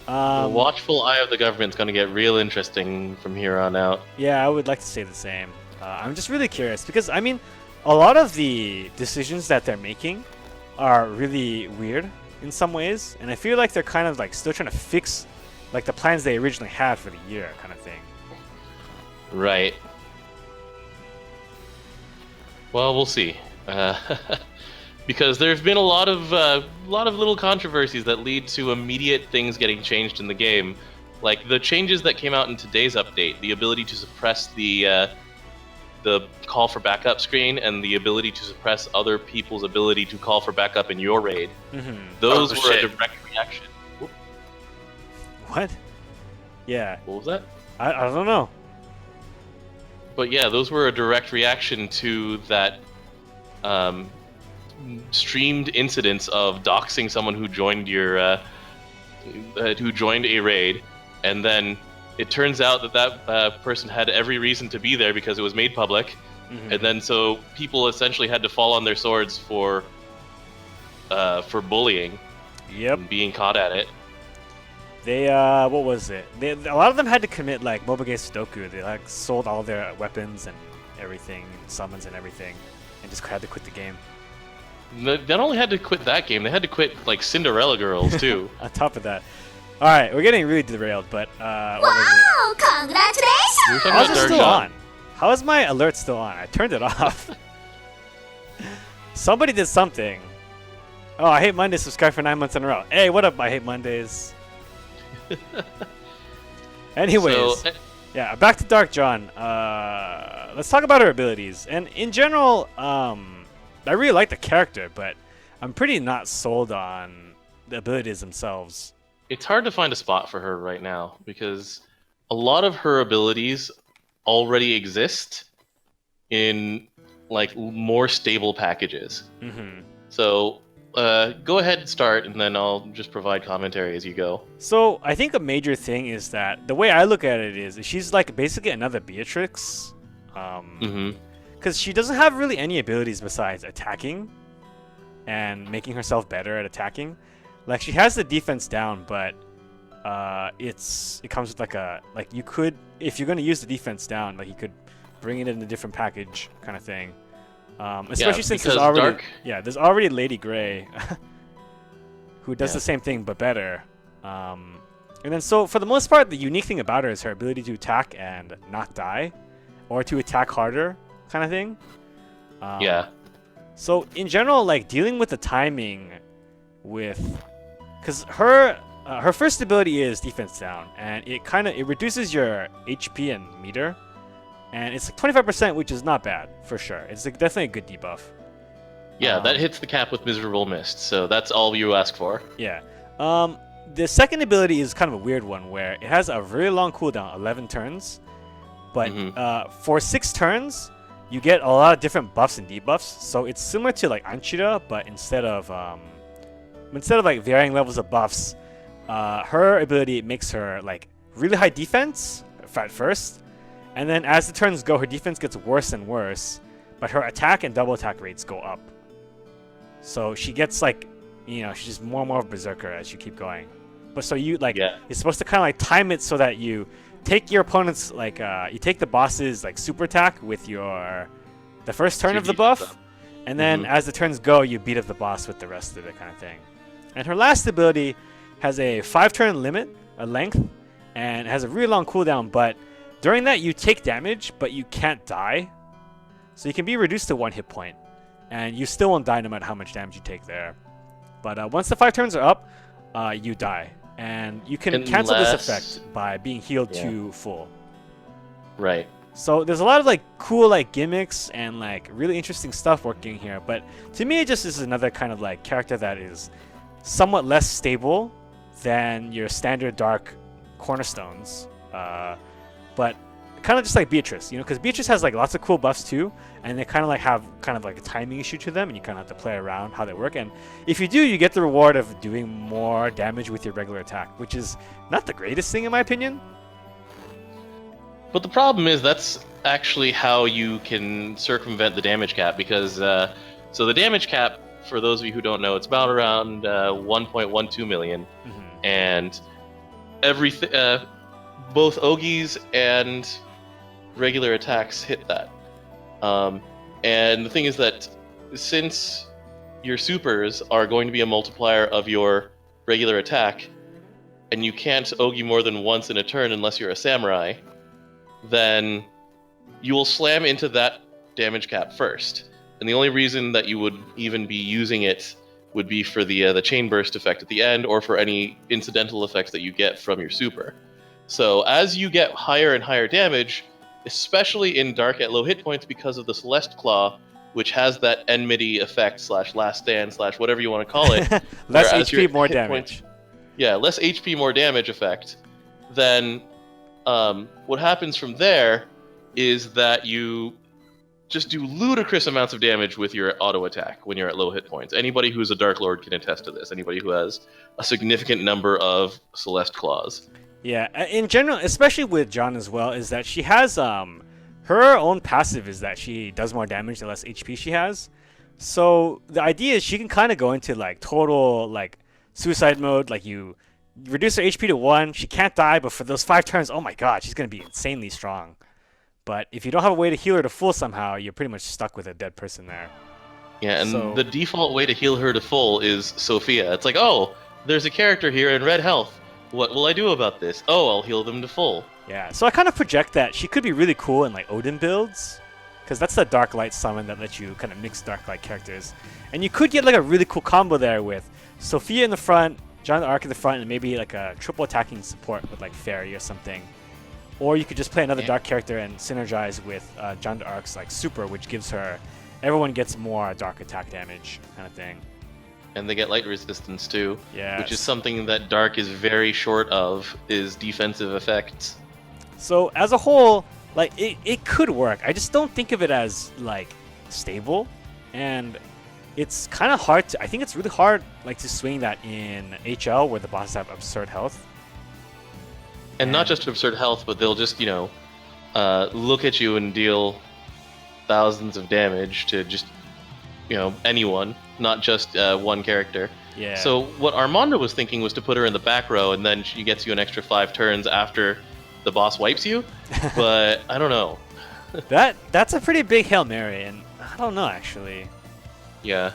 The watchful eye of the government's going to get real interesting from here on out. Yeah, I would like to say the same. I'm just really curious because, I mean, a lot of the decisions that they're making are really weird in some ways, and I feel like they're kind of like still trying to fix like the plans they originally had for the year, kind of thing. Right. Well, we'll see. Because there's been a lot of little controversies that lead to immediate things getting changed in the game, like the changes that came out in today's update, the ability to suppress the call for backup screen, and the ability to suppress other people's ability to call for backup in your raid. Mm-hmm. Those were a direct reaction. What? Yeah. What was that? I don't know. But yeah, those were a direct reaction to that. Streamed incidents of doxing someone who joined who joined a raid, and then it turns out that person had every reason to be there because it was made public, and then so people essentially had to fall on their swords for bullying. Yep. And being caught at it. They what was it? A lot of them had to commit like Mobage Sudoku. They like sold all their weapons and everything, summons and everything, and just had to quit the game. They not only had to quit that game, they had to quit like Cinderella Girls too. On top of that. Alright, we're getting really derailed, but what was Wow! Congratulations! How is it still on? How is my alert still on? I turned it off. Somebody did something. Oh, I Hate Mondays subscribed for 9 months in a row. Hey, what up, I Hate Mondays? Anyways, yeah, back to Dark John. Let's talk about her abilities. And in general, I really like the character, but I'm pretty not sold on the abilities themselves. It's hard to find a spot for her right now because a lot of her abilities already exist in like more stable packages. Mm-hmm. So go ahead and start, and then I'll just provide commentary as you go. So I think a major thing is that the way I look at it is she's like basically another Beatrix. Because she doesn't have really any abilities besides attacking and making herself better at attacking. Like she has the defense down, but it comes with you could, if you're gonna use the defense down, like you could bring it in a different package kind of thing. Especially since there's already Lady Grey who does the same thing but better. And then so for the most part, the unique thing about her is her ability to attack and not die, or to attack harder, kind of thing. So in general, like dealing with the timing because her first ability is defense down, and it reduces your HP and meter, and it's like 25%, which is not bad for sure. It's like definitely a good debuff. Yeah, that hits the cap with Miserable Mist, so that's all you ask for. Yeah. The second ability is kind of a weird one where it has a very long cooldown, 11 turns, but for 6 turns you get a lot of different buffs and debuffs. So it's similar to like Anchira, but instead of like varying levels of buffs, her ability makes her like really high defense at first, and then as the turns go, her defense gets worse and worse, but her attack and double attack rates go up. So she gets like, she's just more and more of a berserker as you keep going. But so you like, you're supposed to kind of like time it so that you take your opponent's like you take the boss's like super attack with the first turn of the buff, and then as the turns go, you beat up the boss with the rest of it, kind of thing. And her last ability has a 5-turn limit, length, and it has a really long cooldown. But during that, you take damage, but you can't die. So you can be reduced to 1 hit point, and you still won't die no matter how much damage you take there. But once the 5 turns are up, you die, and you can cancel this effect by being healed to full. Right. So there's a lot of like cool like gimmicks and like really interesting stuff working here. But to me, it just is another kind of like character that is somewhat less stable than your standard dark cornerstones. But kind of just like Beatrice, you know, because Beatrice has like lots of cool buffs too, and they kind of like have kind of like a timing issue to them, and you kind of have to play around how they work. And if you do, you get the reward of doing more damage with your regular attack, which is not the greatest thing in my opinion. But the problem is that's actually how you can circumvent the damage cap, because so the damage cap, for those of you who don't know, it's about around 1.12 million, and everything, both Ogies and regular attacks hit that. And the thing is that since your supers are going to be a multiplier of your regular attack, and you can't Ogie more than once in a turn unless you're a samurai, then you will slam into that damage cap first. And the only reason that you would even be using it would be for the chain burst effect at the end, or for any incidental effects that you get from your super. So as you get higher and higher damage, especially in Dark at low hit points because of the Celeste Claw, which has that enmity effect / last stand / whatever you want to call it. Less HP, more damage. Less HP, more damage effect. Then what happens from there is that you just do ludicrous amounts of damage with your auto attack when you're at low hit points. Anybody who's a Dark Lord can attest to this. Anybody who has a significant number of Celeste Claws. Yeah, in general, especially with John as well, is that she has her own passive is that she does more damage the less HP she has. So the idea is she can kind of go into like total like suicide mode. Like you reduce her HP to 1, she can't die, but for those 5 turns, oh my god, she's gonna be insanely strong. But if you don't have a way to heal her to full somehow, you're pretty much stuck with a dead person there. Yeah, and the default way to heal her to full is Sophia. It's like, oh, there's a character here in red health. What will I do about this? Oh, I'll heal them to full. Yeah, so I kind of project that she could be really cool in like Odin builds, because that's the Dark Light summon that lets you kind of mix Dark Light characters. And you could get like a really cool combo there with Sophia in the front, John the Arc in the front, and maybe like a triple attacking support with like Fairy or something. Or you could just play another dark character and synergize with John the Arc's like super, which gives her, everyone gets more dark attack damage kind of thing. And they get light resistance too, yes. Which is something that Dark is very short of, is defensive effects. So as a whole, like it could work. I just don't think of it as like stable, and it's kind of hard to. I think it's really hard like to swing that in HL where the bosses have absurd health. And not just absurd health, but they'll just look at you and deal thousands of damage to just anyone, not just one character. Yeah. So what Armando was thinking was to put her in the back row, and then she gets you an extra 5 turns after the boss wipes you. But I don't know. That's a pretty big Hail Mary, and I don't know actually. Yeah.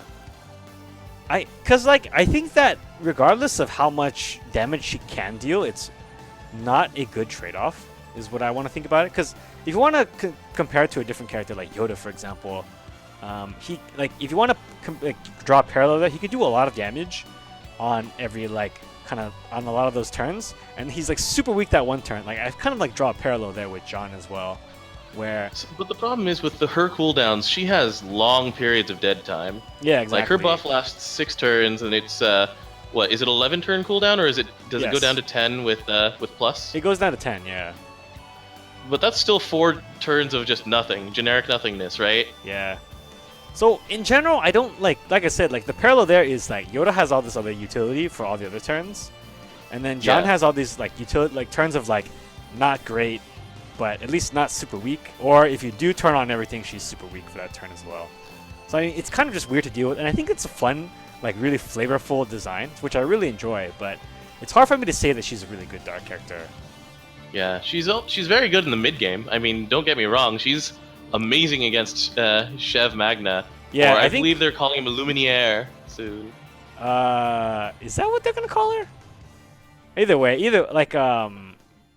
I think that regardless of how much damage she can deal, it's not a good trade-off, is what I want to think about it. Because if you want to compare it to a different character like Yoda, for example, he if you want to draw a parallel there, he could do a lot of damage on every on a lot of those turns, and he's like super weak that one turn. Like I kind of draw a parallel there with John as well, where. But the problem is with her cooldowns, she has long periods of dead time. Yeah, exactly. Like her buff lasts 6 turns, and it's what is it, 11 turn cooldown, or does it go down to 10 with plus? It goes down to 10, yeah. But that's still 4 turns of just nothing, generic nothingness, right? Yeah. So in general, I don't like I said, the parallel there is Yoda has all this other utility for all the other turns, and then John has all these utility turns of not great, but at least not super weak. Or if you do turn on everything, she's super weak for that turn as well. So I mean, it's kind of just weird to deal with, and I think it's a fun, really flavorful design, which I really enjoy. But it's hard for me to say that she's a really good dark character. Yeah, she's very good in the mid game. I mean, don't get me wrong, she's amazing against Chev Magna. Yeah, or I believe they're calling him a Luminaire soon. Is that what they're gonna call her? Either way,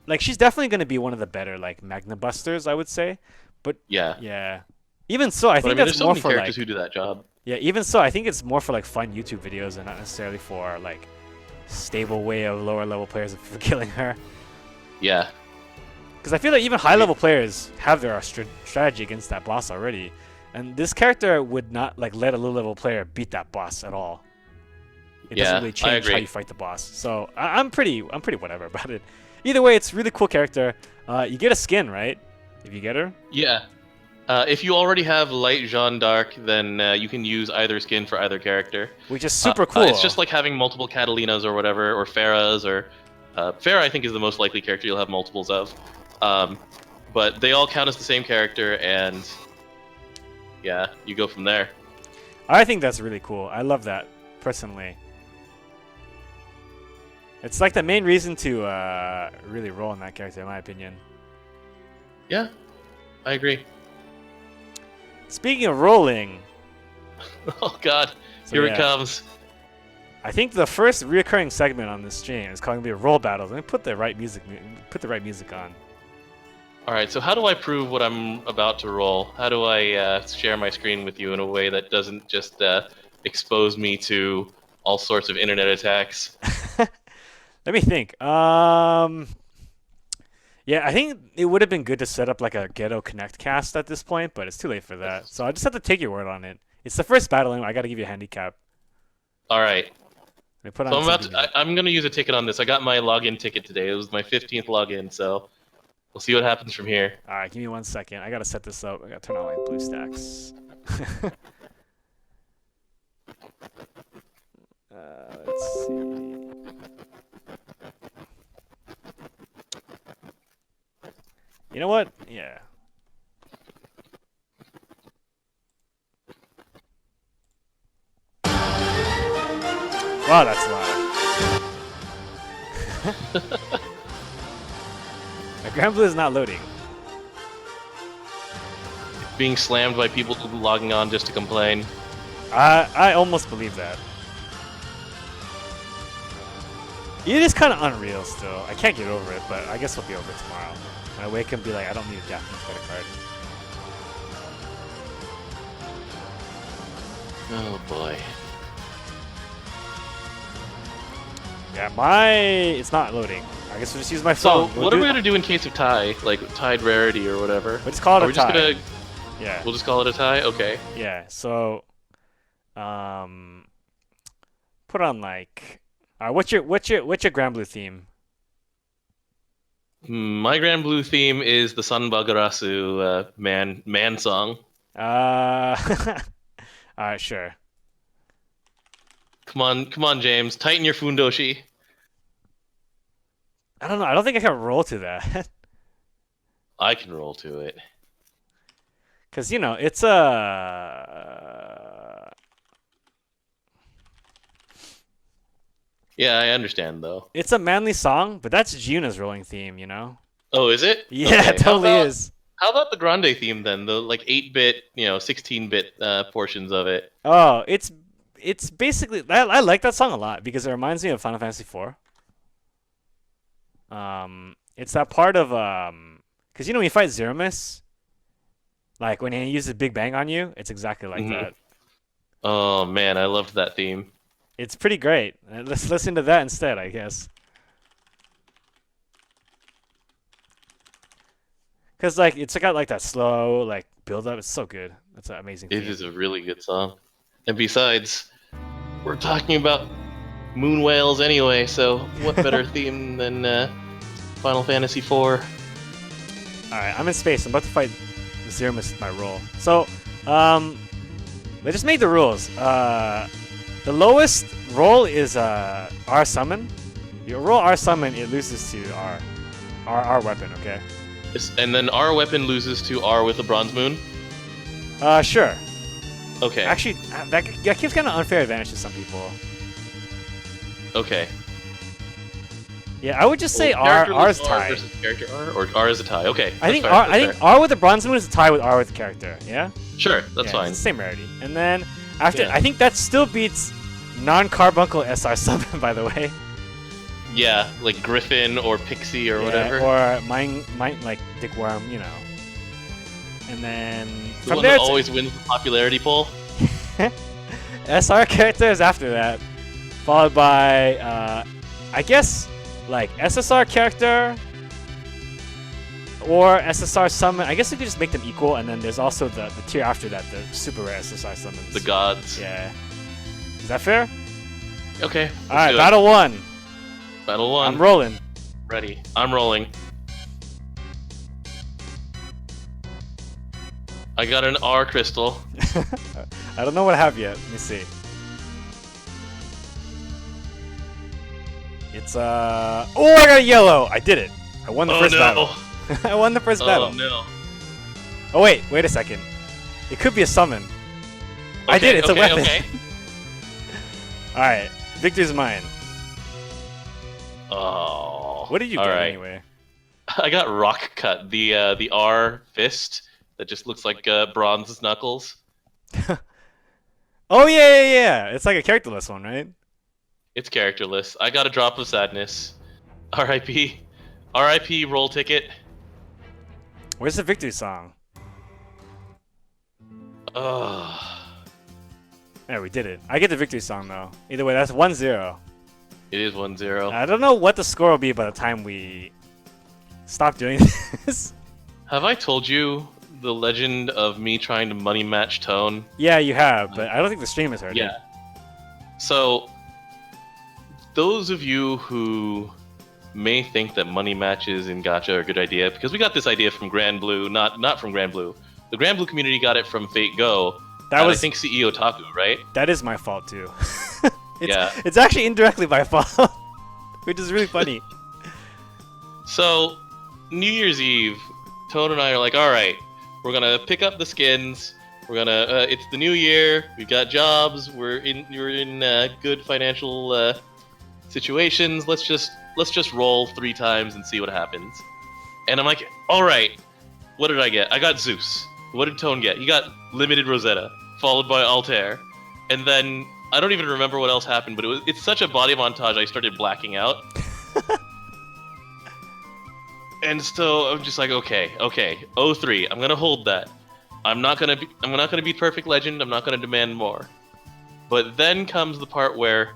like she's definitely gonna be one of the better like Magna Busters, I would say. But yeah. Even so, I think there's that's so more many for characters like who do that job. yeah. Even so, I think it's more for like fun YouTube videos and not necessarily for like stable way of lower level players for killing her. Yeah. Because I feel like even high level players have their strategy against that boss already, and this character would not like let a low level player beat that boss at all. It doesn't really change how you fight the boss. So I'm pretty whatever about it. Either way, it's a really cool character. You get a skin, right? If you get her. Yeah. If you already have Light Jeanne d'Arc, then you can use either skin for either character. Which is super cool. It's just like having multiple Catalinas or whatever, or Pharahs, or Pharah I think is the most likely character you'll have multiples of. But they all count as the same character, and yeah, you go from there. I think that's really cool. I love that, personally. It's like the main reason to really roll in that character, in my opinion. Yeah, I agree. Speaking of rolling... Oh god, so here it comes. I think the first reoccurring segment on this stream is going to be a roll battles. Let me put the right music on. Alright, so how do I prove what I'm about to roll? How do I share my screen with you in a way that doesn't just expose me to all sorts of internet attacks? Let me think. Yeah, I think it would have been good to set up like a Ghetto Connect cast at this point, but it's too late for that. So I just have to take your word on it. It's the first battle, and I got to give you a handicap. Alright. Put on I'm going to use a ticket on this. I got my login ticket today. It was my 15th login, so we'll see what happens from here. Alright, give me 1 second. I got to set this up. I got to turn on my BlueStacks. Let's see. You know what? Yeah. Wow, that's loud. My Granblue is not loading. Being slammed by people logging on just to complain. I almost believe that. It is kind of unreal still. I can't get over it, but I guess it'll be over tomorrow. When I wake up and be like, I don't need a Japanese credit card. Oh boy. Yeah, it's not loading. I guess we'll just use my phone. So, what are we gonna do in case of tie? Like, tied rarity or whatever? We'll just call it a tie. Yeah. We'll just call it a tie? Okay. Yeah, so... put on, like... what's your Granblue theme? My Granblue theme is the San Bagarasu man song. Alright, sure. Come on, James. Tighten your fundoshi. I don't know. I don't think I can roll to that. I can roll to it. Because, you know, it's a... Yeah, I understand, though. It's a manly song, but that's Juna's rolling theme, you know? Oh, is it? Yeah, okay. It totally is. How about the Grande theme, then? The, like, 8-bit, 16-bit portions of it. Oh, it's basically... I like that song a lot, because it reminds me of Final Fantasy IV. It's that part of... Because, when you fight Zeramis, like, when he uses Big Bang on you, it's exactly like that. Oh, man, I loved that theme. It's pretty great. Let's listen to that instead, I guess. Because, like, it's got, like, that slow, like, build-up. It's so good. That's an amazing theme. It is a really good song. And besides, we're talking about moon whales anyway, so what better theme than Final Fantasy IV? Alright, I'm in space. I'm about to fight Zeramis with my roll. So, let's just make the rules. The lowest roll is R summon. You roll R summon, it loses to R weapon, okay? And then R weapon loses to R with a bronze moon? Sure. Okay. Actually, that gives kind of unfair advantage to some people. Okay. Yeah, I would just say R is tie. Versus character R, or R is a tie. Okay. I think R with the bronze moon is a tie with R with the character. Yeah. Sure, that's fine. It's the same rarity. And then after, I think that still beats non-carbuncle SR summon, by the way. Yeah, like Griffin or Pixie or whatever. Or mine, like Dick Worm, you know. And then The from one there, that always wins the popularity poll. SR characters after that, followed by I guess like SSR character or SSR summon. I guess we could just make them equal, and then there's also the tier after that, the super rare SSR summons. The gods. Yeah. Is that fair? Okay. All right, battle 1. Battle 1. I'm rolling. Ready. I'm rolling. I got an R crystal. I don't know what I have yet. Let me see. It's oh, I got a yellow. I did it. I won the first battle. I won the first battle. Oh no. Oh wait a second. It could be a summon. Okay, I did. It's a weapon. Okay. All right, victory's mine. Oh. What did you get anyway? I got rock cut. The R fist that just looks like bronze knuckles. Oh yeah. It's like a characterless one, right? It's characterless. I got a drop of sadness. R.I.P. R.I.P. roll ticket. Where's the victory song? Ugh. Yeah, we did it. I get the victory song though. Either way, that's 1-0. It is 1-0. I don't know what the score will be by the time we stop doing this. Have I told you the legend of me trying to money match Tone? Yeah, you have, but I don't think the stream has heard it. Yeah. So, those of you who may think that money matches in Gacha are a good idea, because we got this idea from Granblue, not from Granblue. The Granblue community got it from Fate Go. That was, I think, CE Otaku, right? That is my fault too. Yeah. It's actually indirectly my fault, which is really funny. So, New Year's Eve, Tone and I are like, all right, we're gonna pick up the skins. We're gonna. It's the new year. We've got jobs. We're in good financial situations. Let's just roll 3 times and see what happens. And I'm like, all right, what did I get? I got Zeus. What did Tone get? He got Limited Rosetta, followed by Altair, and then I don't even remember what else happened. But it's such a body montage. I started blacking out. And so I'm just like, okay, 03. I'm gonna hold that. I'm not gonna be perfect legend. I'm not gonna demand more. But then comes the part where,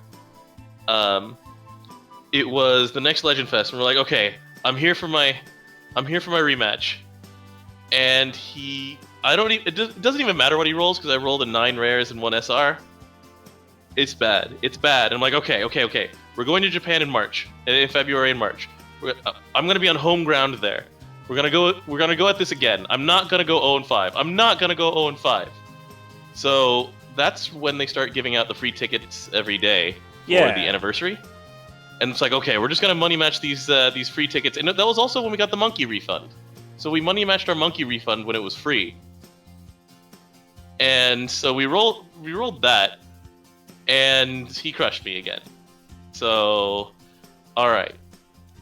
it was the next Legend Fest, and we're like, okay, I'm here for my rematch. And it doesn't even matter what he rolls because I rolled a 9 rares and 1 SR. It's bad. And I'm like, okay. We're going to Japan in February and March. I'm gonna be on home ground there. We're gonna go at this again. I'm not gonna go 0-5. So that's when they start giving out the free tickets every day for the anniversary. And it's like, okay, we're just gonna money match these free tickets. And that was also when we got the monkey refund. So we money matched our monkey refund when it was free. And so we rolled that, and he crushed me again. So, all right.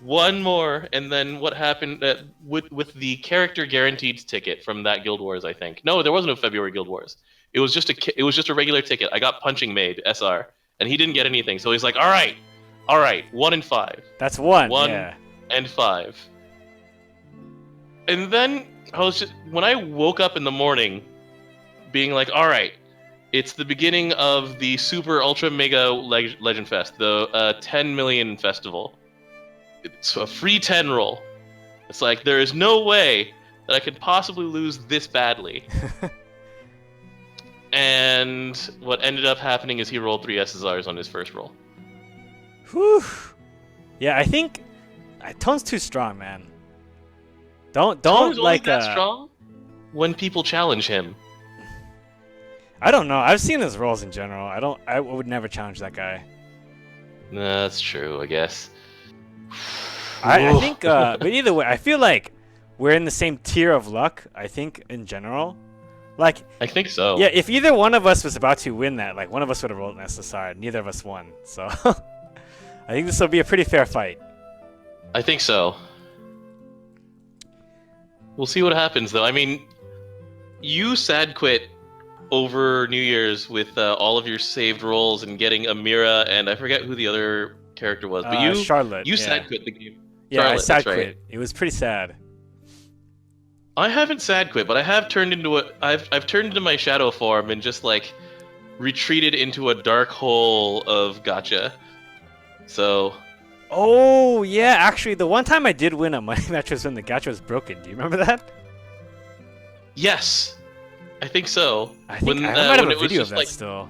One more, and then what happened with the character guaranteed ticket from that Guild Wars? I think no, there was no February Guild Wars. It was just a regular ticket. I got Punching Maid SR, and he didn't get anything. So he's like, all right, 1 and 5. That's 1. 1 yeah. and 5. And then when I woke up in the morning, being like, all right, it's the beginning of the Super Ultra Mega Legend Fest, the 10 million festival. It's a free 10 roll. It's like, there is no way that I could possibly lose this badly. And what ended up happening is he rolled 3 SSRs on his first roll. Whew. Yeah, I think Tone's too strong, man. Don't Tone's like only that strong when people challenge him. I don't know. I've seen his rolls in general. I would never challenge that guy. That's true, I guess. I think, but either way, I feel like we're in the same tier of luck. I think in general, like I think so. Yeah, if either one of us was about to win that, like one of us would have rolled an SSR. Neither of us won, so I think this will be a pretty fair fight. I think so. We'll see what happens, though. I mean, you sad quit over New Year's with all of your saved rolls and getting Amira, and I forget who the other character was, but you Charlotte. you yeah. sad quit the game. Yeah, Charlotte, I sad that's right. quit. It was pretty sad. I haven't sad quit, but I have turned into I've turned into my shadow form and just like retreated into a dark hole of Gacha. So. Oh yeah, actually, the one time I did win a money match was when the gacha was broken. Do you remember that? Yes, I think so. I think I might have a video of that like, still.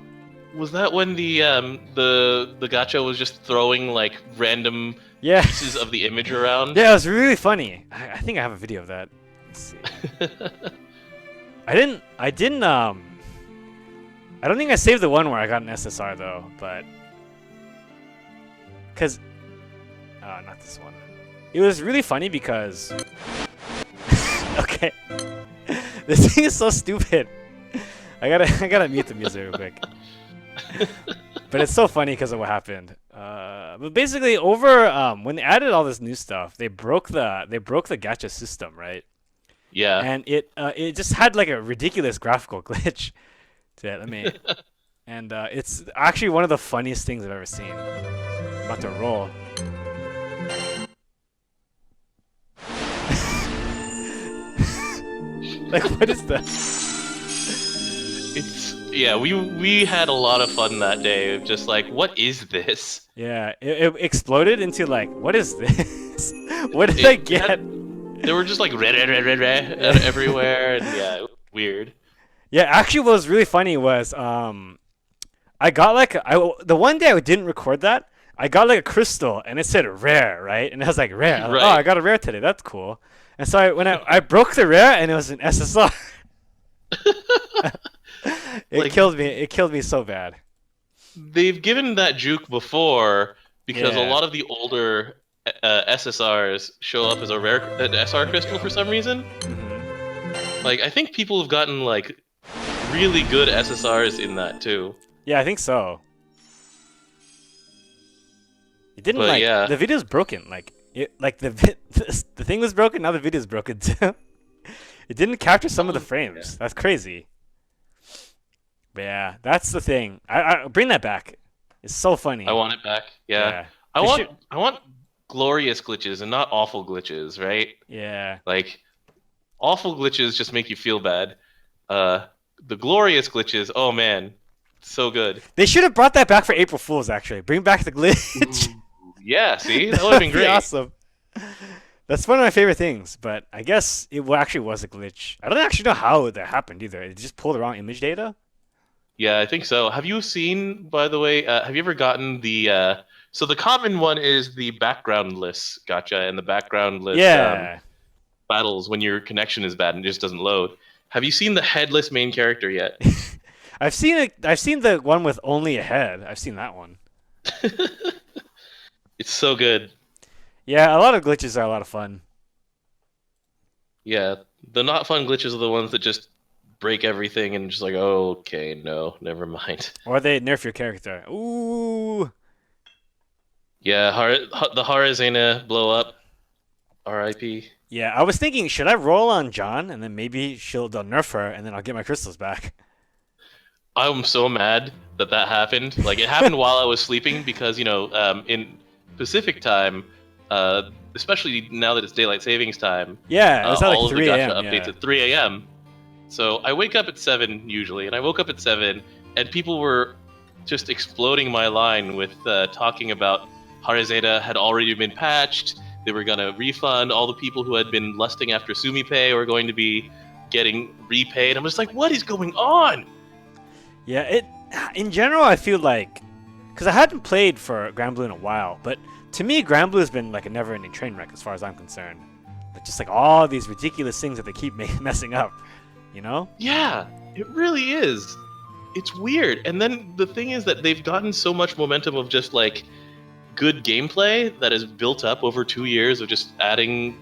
Was that when the gacha was just throwing like random Yeah. pieces of the image around? Yeah, it was really funny. I think I have a video of that. Let's see. I don't think I saved the one where I got an SSR though, but not this one. It was really funny because okay. This thing is so stupid. I gotta mute the music real quick. But it's so funny because of what happened. But basically, when they added all this new stuff, they broke the gacha system, right? Yeah. And it just had like a ridiculous graphical glitch to it. And it's actually one of the funniest things I've ever seen. I'm about to roll. Like, what is that? We had a lot of fun that day. Just like, what is this? Yeah, it exploded into like, what is this? What did I get? There were just like red everywhere, and yeah, weird. Yeah, actually, what was really funny was I got like the one day I didn't record that. I got like a crystal, and it said rare, right? And I was like, rare. Right. Oh, I got a rare today. That's cool. And so when I broke the rare, and it was an SSR. It killed me. It killed me so bad. They've given that juke before because Yeah. a lot of the older SSRs show up as an SR crystal for some reason. Mm-hmm. Like I think people have gotten like really good SSRs in that too. Yeah, I think so. It didn't But yeah. the video's broken. The thing was broken. Now the video's broken too. It didn't capture some of the frames. Yeah. That's crazy. But yeah, that's the thing. I bring that back. It's so funny. I want it back. Yeah. I want glorious glitches and not awful glitches, right? Yeah. Like awful glitches just make you feel bad. The glorious glitches, oh man, so good. They should have brought that back for April Fools. Actually, bring back the glitch. Yeah, see, that would have been That'd be great. awesome. That's one of my favorite things. But I guess it actually was a glitch. I don't actually know how that happened either. It just pulled the wrong image data. Yeah, I think so. Have you seen, by the way, have you ever gotten the... so the common one is the backgroundless gacha and the backgroundless battles when your connection is bad and it just doesn't load. Have you seen the headless main character yet? I've seen it. I've seen the one with only a head. I've seen that one. It's so good. Yeah, a lot of glitches are a lot of fun. Yeah, the not fun glitches are the ones that just break everything and just like, oh, okay, no, never mind. Or they nerf your character. Ooh. Yeah, the Harazena blow up. R.I.P. Yeah, I was thinking, should I roll on John and then maybe they'll nerf her and then I'll get my crystals back. I'm so mad that happened. Like, it happened while I was sleeping because, in Pacific time, especially now that it's daylight savings time, Yeah, it was at all like of the 3 gacha a.m. updates Yeah. at 3 a.m. So I wake up at 7 usually, and I woke up at 7, and people were just exploding my line with talking about Harazeda had already been patched. They were going to refund all the people who had been lusting after SumiPay were going to be getting repaid. I'm just like, what is going on? Yeah, in general, I feel like, because I hadn't played for Granblue in a while, but to me, Granblue has been like a never-ending train wreck as far as I'm concerned. Like, just like all these ridiculous things that they keep messing up, you know? Yeah, it really is. It's weird. And then the thing is that they've gotten so much momentum of just like good gameplay that has built up over 2 years of just adding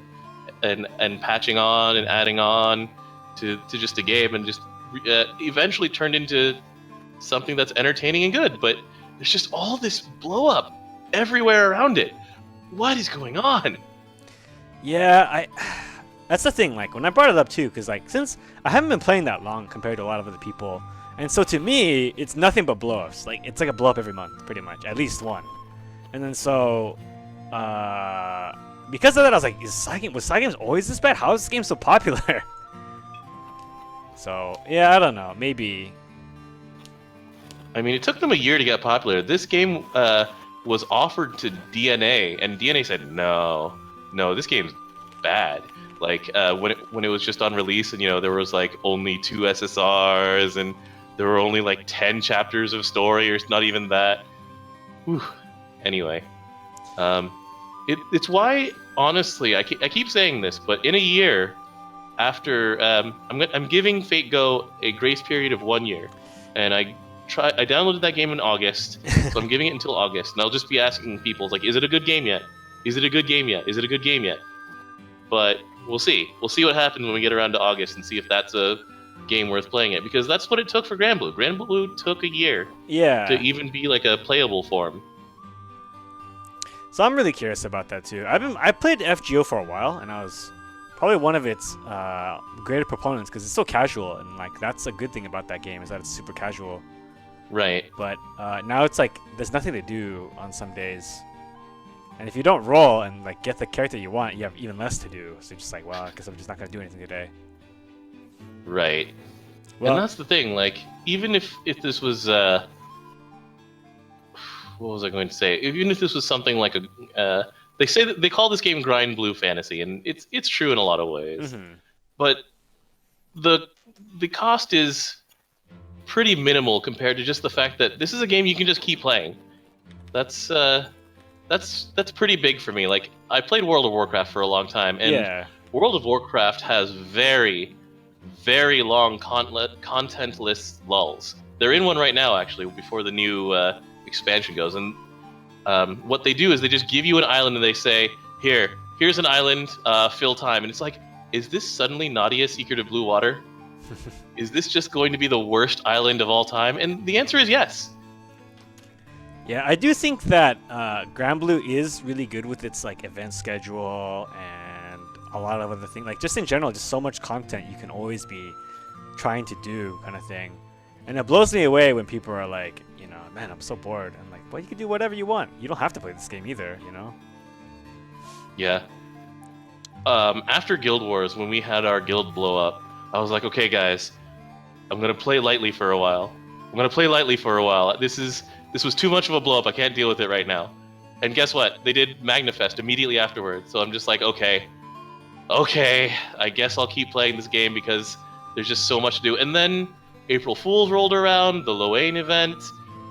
and patching on and adding on to just a game, and just eventually turned into something that's entertaining and good. But there's just all this blow up everywhere around it. What is going on? Yeah, that's the thing. Like when I brought it up too, because like since I haven't been playing that long compared to a lot of other people, and so to me, it's nothing but blow ups. Like it's like a blow up every month, pretty much, at least one. And then so, because of that, I was like, was side games always this bad? How is this game so popular? So, yeah, I don't know. Maybe. I mean, it took them a year to get popular. This game was offered to DNA, and DNA said, no, this game's bad. Like, when it was just on release, and, there was, like, only 2 SSRs, and there were only, like, 10 chapters of story, or not even that. Whew. Anyway. It's why, honestly, I keep saying this, but in a year, after I'm giving Fate Go a grace period of 1 year, and I downloaded that game in August, so I'm giving it until August, and I'll just be asking people, like, is it a good game yet? Is it a good game yet? Is it a good game yet? But we'll see. We'll see what happens when we get around to August and see if that's a game worth playing it, because that's what it took for Granblue. Granblue took a year to even be like a playable form. So I'm really curious about that too. I played FGO for a while, and I was probably one of its greater proponents because it's so casual, and like that's a good thing about that game is that it's super casual. Right. But now it's like there's nothing to do on some days, and if you don't roll and like get the character you want, you have even less to do. So you're just like, well, I guess I'm just not gonna do anything today. Right. Well, and that's the thing. Like, even if this was what was I going to say? Even if this was something like they say that they call this game Granblue Fantasy, and it's true in a lot of ways. Mm-hmm. But the cost is pretty minimal compared to just the fact that this is a game you can just keep playing. That's pretty big for me. Like, I played World of Warcraft for a long time, and World of Warcraft has very, very long contentless lulls. They're in one right now, actually, before the new expansion goes. And what they do is they just give you an island and they say, here's an island, fill time. And it's like, is this suddenly Nadia Secret of Blue Water? Is this just going to be the worst island of all time? And the answer is yes. Yeah, I do think that Granblue is really good with its like event schedule and a lot of other things. Like just in general, just so much content you can always be trying to do kind of thing. And it blows me away when people are like, man, I'm so bored. I'm like, well, you can do whatever you want. You don't have to play this game either, Yeah. After Guild Wars, when we had our guild blow up, I was like, okay, guys, I'm going to play lightly for a while. This was too much of a blow up. I can't deal with it right now. And guess what? They did Magnafest immediately afterwards. So I'm just like, okay, I guess I'll keep playing this game because there's just so much to do. And then April Fool's rolled around. The Loane event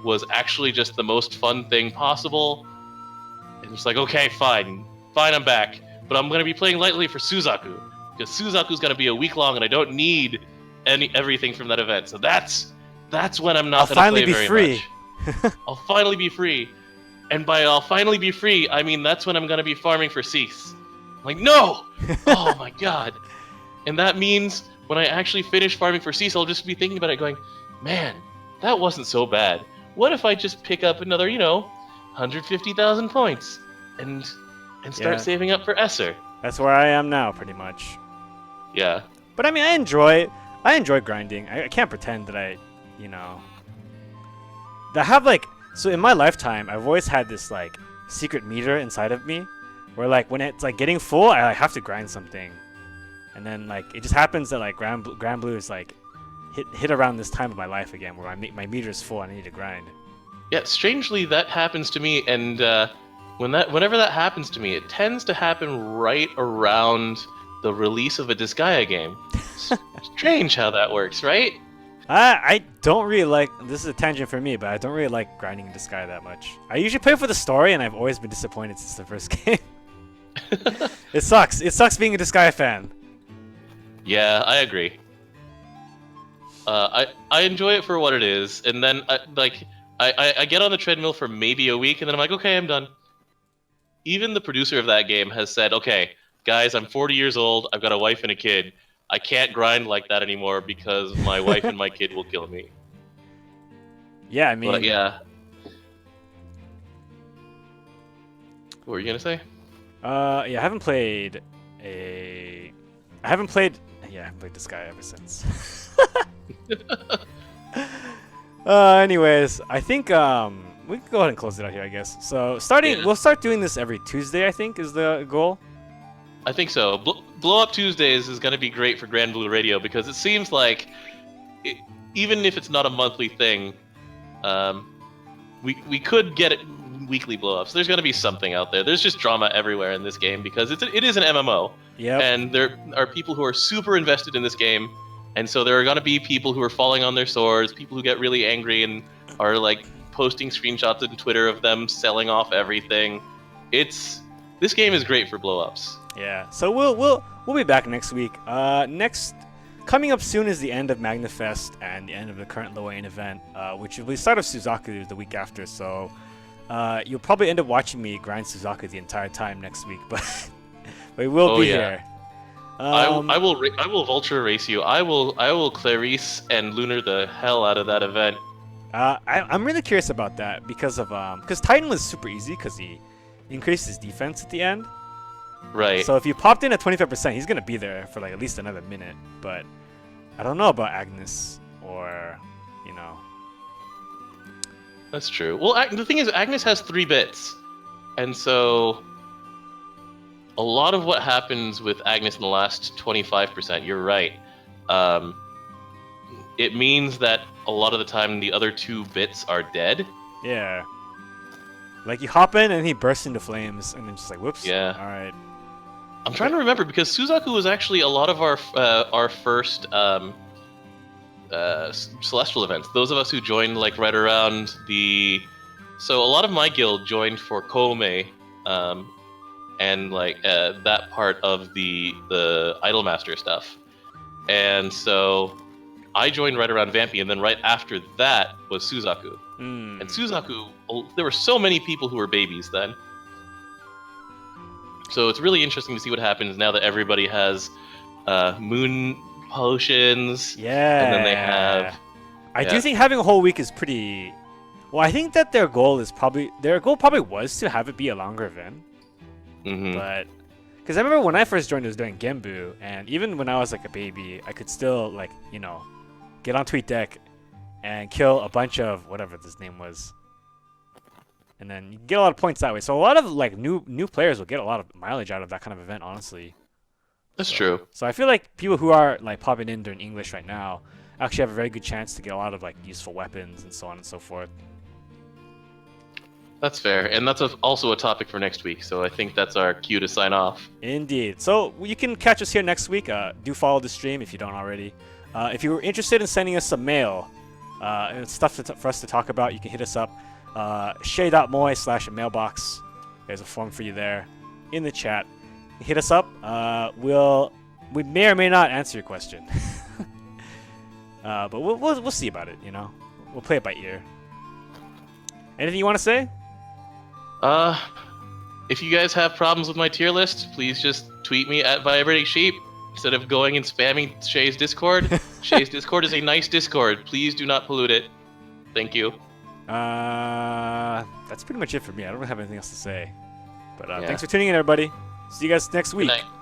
was actually just the most fun thing possible. And it's like, okay, fine, I'm back. But I'm going to be playing lightly for Suzaku, because Suzaku's going to be a week long, and I don't need everything from that event. So that's when I'm not going to play very much. I'll finally be free. And by I'll finally be free, I mean that's when I'm going to be farming for Cease. I'm like, no! Oh my god. And that means when I actually finish farming for Cease, I'll just be thinking about it going, man, that wasn't so bad. What if I just pick up another, 150,000 points and start saving up for Esser? That's where I am now, pretty much. Yeah. But I mean, I enjoy grinding. I can't pretend that I have like, so in my lifetime, I've always had this like secret meter inside of me where like when it's like getting full, I like, have to grind something. And then like it just happens that like Granblue is like hit around this time of my life again where my meter is full and I need to grind. Yeah, strangely that happens to me, and whenever that happens to me, it tends to happen right around the release of a Disgaea game. Strange how that works, right? I don't really like, this is a tangent for me, but I don't really like grinding in Disgaea that much. I usually play for the story, and I've always been disappointed since the first game. It sucks. It sucks being a Disgaea fan. Yeah, I agree. I enjoy it for what it is, and then I get on the treadmill for maybe a week, and then I'm like, okay, I'm done. Even the producer of that game has said, okay, guys, I'm 40 years old, I've got a wife and a kid. I can't grind like that anymore because my wife and my kid will kill me. Yeah, I mean... But yeah. What were you going to say? Yeah, I haven't played this guy ever since. Anyways, I think we can go ahead and close it out here, I guess. So we'll start doing this every Tuesday, I think, is the goal. I think so. Blow Up Tuesdays is going to be great for Granblue Radio because it seems like, even if it's not a monthly thing, we could get it weekly blow-ups. There's going to be something out there. There's just drama everywhere in this game because it is an MMO. Yep. And there are people who are super invested in this game, and so there are going to be people who are falling on their swords, people who get really angry and are like posting screenshots on Twitter of them selling off everything. This game is great for blow-ups. Yeah. So we'll be back next week. Coming up soon is the end of MagnaFest and the end of the current Low-Ain event, which will be the start of Suzaku the week after. So you'll probably end up watching me grind Suzaku the entire time next week, but we will be here. I will Vulture race you. I will Clarice and Lunar the hell out of that event. I'm really curious about that because Titan was super easy because he increased his defense at the end. Right. So if you popped in at 25%, he's gonna be there for like at least another minute. But I don't know about Agnes or, you know. That's true. Well, the thing is, Agnes has 3 bits, and so a lot of what happens with Agnes in the last 25%, you're right. It means that a lot of the time the other 2 bits are dead. Yeah. Like you hop in and he bursts into flames, and then just like, whoops. Yeah. All right. I'm trying to remember because Suzaku was actually a lot of our first celestial events. Those of us who joined like right around so a lot of my guild joined for Kome, and like that part of the Idolmaster stuff, and so I joined right around Vampy, and then right after that was Suzaku. And Suzaku, there were so many people who were babies then. So it's really interesting to see what happens now that everybody has moon potions. Yeah. And then they have... I do think having a whole week is pretty... Well, I think that their goal probably was to have it be a longer event. Mm-hmm. But... Because I remember when I first joined, it was during Genbu, and even when I was like a baby, I could still, like, you know, get on TweetDeck and kill a bunch of whatever this name was. And then you get a lot of points that way. So a lot of like new players will get a lot of mileage out of that kind of event, honestly. That's true. So I feel like people who are like popping in during English right now actually have a very good chance to get a lot of like useful weapons and so on and so forth. That's fair, and that's also a topic for next week. So I think that's our cue to sign off. Indeed. So you can catch us here next week. Do follow the stream if you don't already. If you're interested in sending us some mail and stuff for us to talk about, you can hit us up. shay.moy/mailbox. There's a form for you there in the chat. Hit us up. We may or may not answer your question. But we'll see about it, you know. We'll play it by ear. Anything you want to say? If you guys have problems with my tier list, please just tweet me at Vibrating Sheep instead of going and spamming Shay's Discord. Shay's Discord is a nice Discord. Please do not pollute it. Thank you. That's pretty much it for me. I don't have anything else to say. But thanks for tuning in, everybody. See you guys next week. Good night.